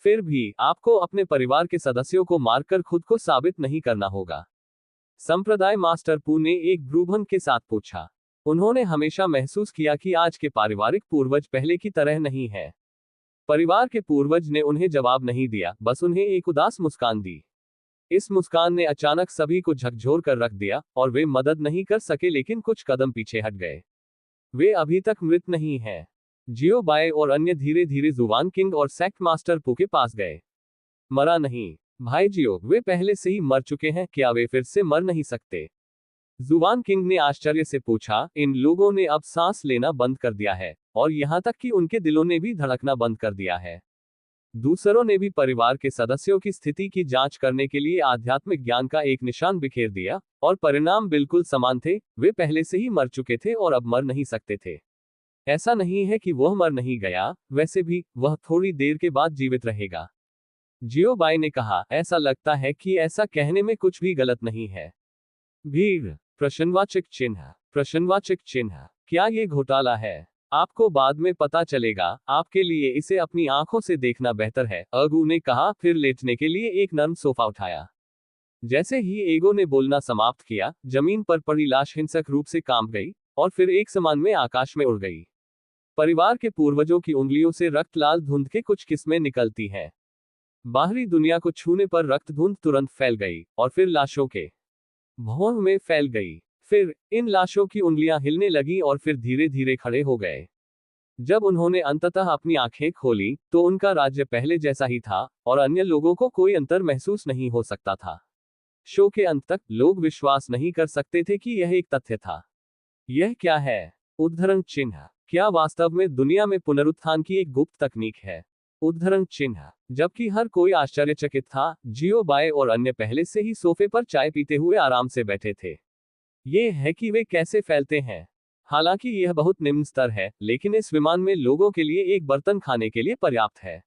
फिर भी आपको अपने परिवार के सदस्यों को मारकर खुद को साबित नहीं करना होगा। संप्रदाय मास्टर पू ने एक ब्रूभन के साथ पूछा। उन्होंने हमेशा महसूस किया कि आज के पारिवारिक पूर्वज पहले की तरह नहीं है। परिवार के पूर्वज ने उन्हें जवाब नहीं दिया, बस उन्हें एक उदास मुस्कान दी। इस मुस्कान ने अचानक सभी को झकझोर कर रख दिया और वे मदद नहीं कर सके, लेकिन कुछ कदम पीछे हट गए। वे अभी तक मृत नहीं हैं। जियो बाय और अन्य धीरे धीरे जुबान किंग और सेक्ट मास्टर पू के पास गए। मरा नहीं भाई जियो, वे पहले से ही मर चुके हैं, क्या वे फिर से मर नहीं सकते? जुबान किंग ने आश्चर्य से पूछा। इन लोगों ने अब सांस लेना बंद कर दिया है और यहां तक कि उनके दिलों ने भी धड़कना बंद कर दिया है। दूसरों ने भी परिवार के सदस्यों की स्थिति की जांच करने के लिए आध्यात्मिक ज्ञान का एक निशान बिखेर दिया और परिणाम बिल्कुल समान थे। वे पहले से ही मर चुके थे और अब मर नहीं सकते थे। ऐसा नहीं है कि वह मर नहीं गया, वैसे भी वह थोड़ी देर के बाद जीवित रहेगा। जियो बाई ने कहा, ऐसा लगता है कि ऐसा कहने में कुछ भी गलत नहीं है। भीड़। प्रश्नवाचक चिन्ह। प्रश्नवाचक चिन्ह। क्या ये घोटाला है? आपको बाद में पता चलेगा। आपके लिए इसे अपनी आंखों से देखना बेहतर है, अगू ने कहा, फिर लेटने के लिए एक नर्म सोफा उठाया। जैसे ही एगो ने बोलना समाप्त किया, जमीन पर पड़ी लाश हिंसक रूप से कांप गई और फिर एक समान में आकाश में उड़ गई। परिवार के पूर्वजों की उंगलियों से रक्त लाल धुंध के कुछ किस्में निकलती हैं। बाहरी दुनिया को छूने पर रक्त धुंध तुरंत फैल गई और फिर लाशों के भौं में फैल गई। फिर इन लाशों की उंगलियां हिलने लगी और फिर धीरे धीरे खड़े हो गए। जब उन्होंने अंततः अपनी आंखें खोली तो उनका राज्य पहले जैसा ही था और अन्य लोगों को कोई अंतर महसूस नहीं हो सकता था। शो के अंत तक लोग विश्वास नहीं कर सकते थे कि यह एक तथ्य था। यह क्या है? उद्धरण चिन्ह। क्या वास्तव में दुनिया में पुनरुत्थान की एक गुप्त तकनीक है? उद्धरण चिन्ह। जबकि हर कोई आश्चर्यचकित था, जियो बाय और अन्य पहले से ही सोफे पर चाय पीते हुए आराम से बैठे थे। ये है कि वे कैसे फैलते हैं। हालांकि यह बहुत निम्न स्तर है, लेकिन इस विमान में लोगों के लिए एक बर्तन खाने के लिए पर्याप्त है।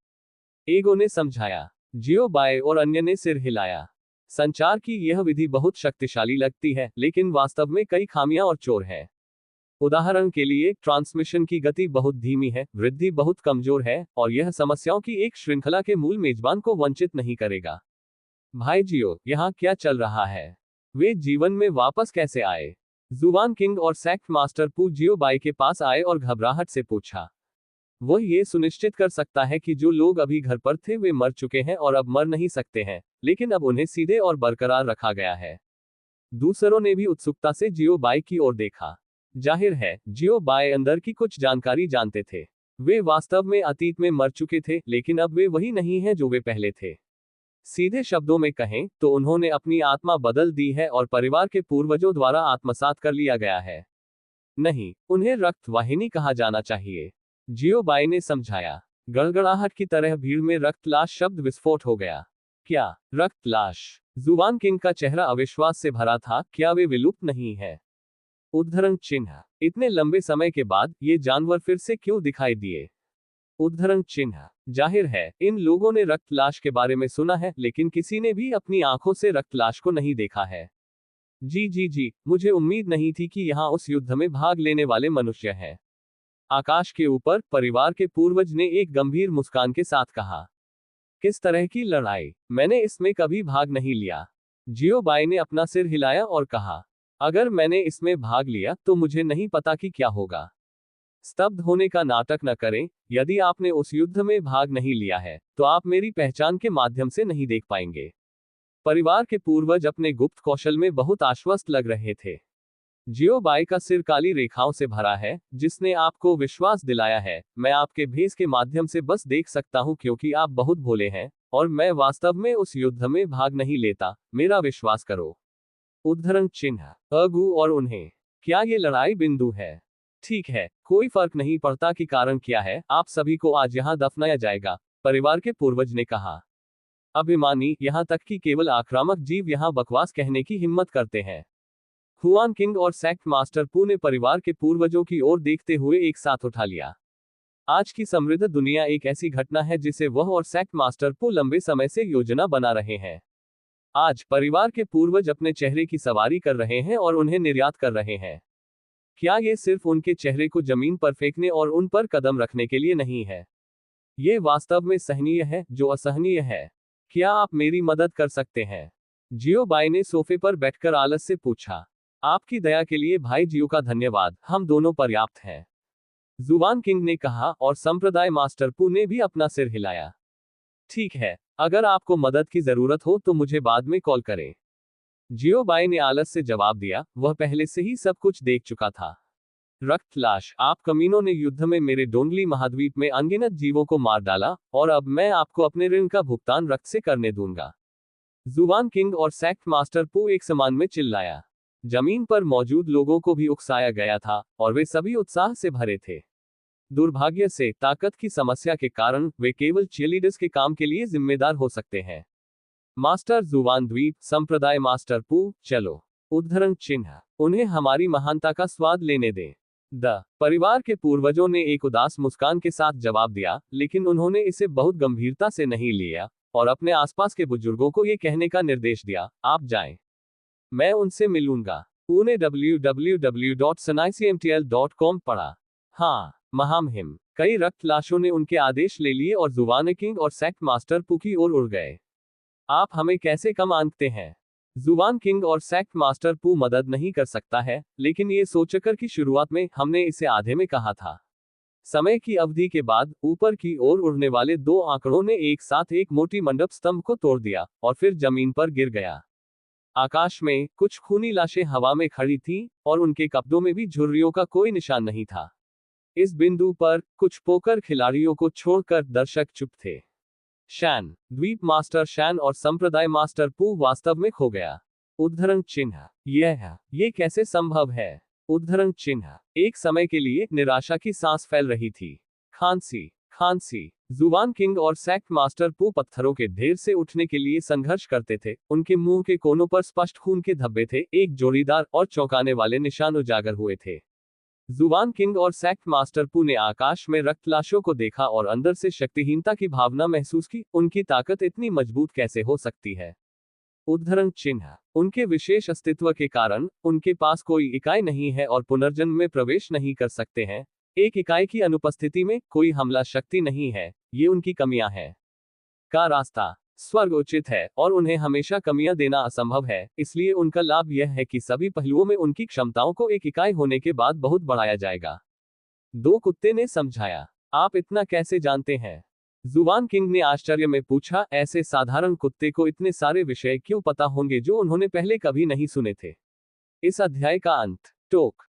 एगो ने समझाया। जियो बाय और अन्य ने सिर हिलाया। संचार की यह विधि बहुत शक्तिशाली लगती है, लेकिन वास्तव में कई खामियां और चोर हैं। उदाहरण के लिए, ट्रांसमिशन की गति बहुत धीमी है, वृद्धि बहुत कमजोर है, और यह समस्याओं की एक श्रृंखला के मूल मेजबान को वंचित नहीं करेगा। भाई जियो, यहाँ क्या चल रहा है? वे जीवन में वापस कैसे आए? जुबान किंग और सेक्ट मास्टर पू जियो बाई के पास आए और घबराहट से पूछा। वह ये सुनिश्चित कर सकता है कि जो लोग अभी घर पर थे वे मर चुके हैं और अब मर नहीं सकते हैं, लेकिन अब उन्हें सीधे और बरकरार रखा गया है। दूसरों ने भी उत्सुकता से जियो बाई की ओर देखा। जाहिर है, जियो बाय अंदर की कुछ जानकारी जानते थे। वे वास्तव में अतीत में मर चुके थे, लेकिन अब वे वही नहीं हैं जो वे पहले थे। सीधे शब्दों में कहें तो उन्होंने अपनी आत्मा बदल दी है और परिवार के पूर्वजों द्वारा आत्मसात कर लिया गया है। नहीं, उन्हें रक्त वाहिनी कहा जाना चाहिए, जियो बाई ने समझाया। गड़गड़ाहट की तरह भीड़ में रक्त लाश शब्द विस्फोट हो गया। क्या रक्त लाश? जुबान किंग का चेहरा अविश्वास से भरा था। क्या वे विलुप्त नहीं है? उद्धरण चिन्ह। इतने लंबे समय के बाद ये जानवर फिर से क्यों दिखाई दिए? उद्धरण चिन्ह। जाहिर है, इन लोगों ने रक्त लाश के बारे में सुना है, लेकिन किसी ने भी अपनी आंखों से रक्त लाश को नहीं देखा है। जी, मुझे उम्मीद नहीं थी कि यहाँ उस युद्ध में भाग लेने वाले मनुष्य हैं। आकाश के ऊपर परिवार के पूर्वज ने एक गंभीर मुस्कान के साथ कहा। किस तरह की लड़ाई? मैंने इसमें कभी भाग नहीं लिया। जियो बाई ने अपना सिर हिलाया और कहा, अगर मैंने इसमें भाग लिया तो मुझे नहीं पता कि क्या होगा। स्तब्ध होने का नाटक न करें। यदि आपने उस युद्ध में भाग नहीं लिया है, तो आप मेरी पहचान के माध्यम से नहीं देख पाएंगे। परिवार के पूर्वज अपने गुप्त कौशल में बहुत आश्वस्त लग रहे थे। जियो बाई का सिर काली रेखाओं से भरा है, जिसने आपको विश्वास दिलाया है। मैं आपके भेस के माध्यम से बस देख सकता हूं क्योंकि आप बहुत भोले हैं, और मैं वास्तव में उस युद्ध में भाग नहीं लेता, मेरा विश्वास करो। उद्धरण चिन्ह अगु और उन्हें। क्या ये लड़ाई बिंदु है? ठीक है, कोई फर्क नहीं पड़ता कि कारण क्या है, आप सभी को आज यहाँ दफनाया जाएगा, परिवार के पूर्वज ने कहा। अभिमानी, यहाँ तक कि केवल आक्रामक जीव यहाँ बकवास कहने की हिम्मत करते हैं। हुआन किंग और सेक्ट मास्टर पू ने परिवार के पूर्वजों की ओर देखते हुए एक साथ उठा लिया। आज की समृद्ध दुनिया एक ऐसी घटना है जिसे वह और सेक्ट मास्टर पू लंबे समय से योजना बना रहे हैं। आज परिवार के पूर्वज अपने चेहरे की सवारी कर रहे हैं और उन्हें निर्यात कर रहे हैं। क्या ये सिर्फ उनके चेहरे को जमीन पर फेंकने और उन पर कदम रखने के लिए नहीं है? ये वास्तव में सहनीय है, जो असहनीय है। क्या आप मेरी मदद कर सकते हैं? जियो बाई ने सोफे पर बैठकर आलस से पूछा। आपकी दया के लिए भाई जियो का धन्यवाद, हम दोनों पर्याप्त हैं, जुवान किंग ने कहा, और संप्रदाय मास्टर पू ने भी अपना सिर हिलाया। ठीक है, अगर आपको मदद की जरूरत हो तो मुझे बाद में कॉल करें। जियो बाई ने आलस से जवाब दिया, वह पहले से ही सब कुछ देख चुका था। रक्त लाश, आप कमीनों ने युद्ध में मेरे डोंगली महाद्वीप में अनगिनत जीवों को मार डाला, और अब मैं आपको अपने ऋण का भुगतान रक्त से करने दूंगा। जुवान किंग और सेक्ट मास्टर पू एक समान में चिल्लाया। जमीन पर मौजूद लोगों को भी उकसाया गया था, और वे सभी उत्साह से भरे थे। दुर्भाग्य से ताकत की समस्या के कारण वे केवल चीयरलीडर्स के काम के लिए जिम्मेदार हो सकते हैं। मास्टर जुवान द्वीप, संप्रदाय मास्टर पू, चलो। उद्धरण चिन्ह उन्हें हमारी महानता का स्वाद लेने दें। परिवार के पूर्वजों ने एक उदास मुस्कान के साथ जवाब दिया, लेकिन उन्होंने इसे बहुत गंभीरता से नहीं लिया, और अपने आसपास के बुजुर्गों को यह कहने का निर्देश दिया, आप जाएं, मैं उनसे मिलूंगा। पुणे www.sanaicmtl.com पढ़ा। हाँ, महामहिम, कई रक्त लाशों ने उनके आदेश ले लिए और जुवान किंग और सेक्ट मास्टर पू की ओर उड़ गए। आप हमें कैसे कम आंकते हैं? जुवान किंग और सेक्ट मास्टर पू मदद नहीं कर सकता है, लेकिन ये सोचकर कि शुरुआत में हमने इसे आधे में कहा था। समय की अवधि के बाद ऊपर की ओर उड़ने वाले दो आंकड़ों ने एक साथ एक मोटी मंडप स्तंभ को तोड़ दिया, और फिर जमीन पर गिर गया। आकाश में कुछ खूनी लाशें हवा में खड़ी थीं, और उनके कपड़ों में भी झुर्रियों का कोई निशान नहीं था। इस बिंदु पर कुछ पोकर खिलाड़ियों को छोड़कर दर्शक चुप थे। शैन, द्वीप मास्टर शैन और संप्रदाय मास्टर पू वास्तव में खो गया। उद्धरण चिन्ह ये कैसे संभव है? उद्धरण चिन्ह एक समय के लिए निराशा की सांस फैल रही थी। खांसी। जुवान किंग और सेक्ट मास्टर पू पत्थरों के ढेर से उठने के लिए संघर्ष करते थे। उनके मुंह के कोनों पर स्पष्ट खून के धब्बे थे, एक जोड़ीदार और चौंकाने वाले निशान उजागर हुए थे। जुवान किंग और सेक्ट मास्टर पू ने आकाश में रक्त लाशों को देखा और अंदर से शक्तिहीनता की भावना महसूस की। उनकी ताकत इतनी मजबूत कैसे हो सकती है? उद्धरण चिन्ह उनके विशेष अस्तित्व के कारण उनके पास कोई इकाई नहीं है और पुनर्जन्म में प्रवेश नहीं कर सकते हैं। एक इकाई की अनुपस्थिति में कोई हमला शक्ति नहीं है, ये उनकी कमियां हैं। का रास्ता स्वर्ग उचित है, और उन्हें हमेशा कमियां देना असंभव है, इसलिए उनका लाभ यह है कि सभी पहलुओं में उनकी क्षमताओं को एक इकाई होने के बाद बहुत बढ़ाया जाएगा। दो कुत्ते ने समझाया। आप इतना कैसे जानते हैं? जुवान किंग ने आश्चर्य में पूछा, ऐसे साधारण कुत्ते को इतने सारे विषय क्यों पता होंगे जो उन्होंने पहले कभी नहीं सुने थे? इस अध्याय का अंत। टोक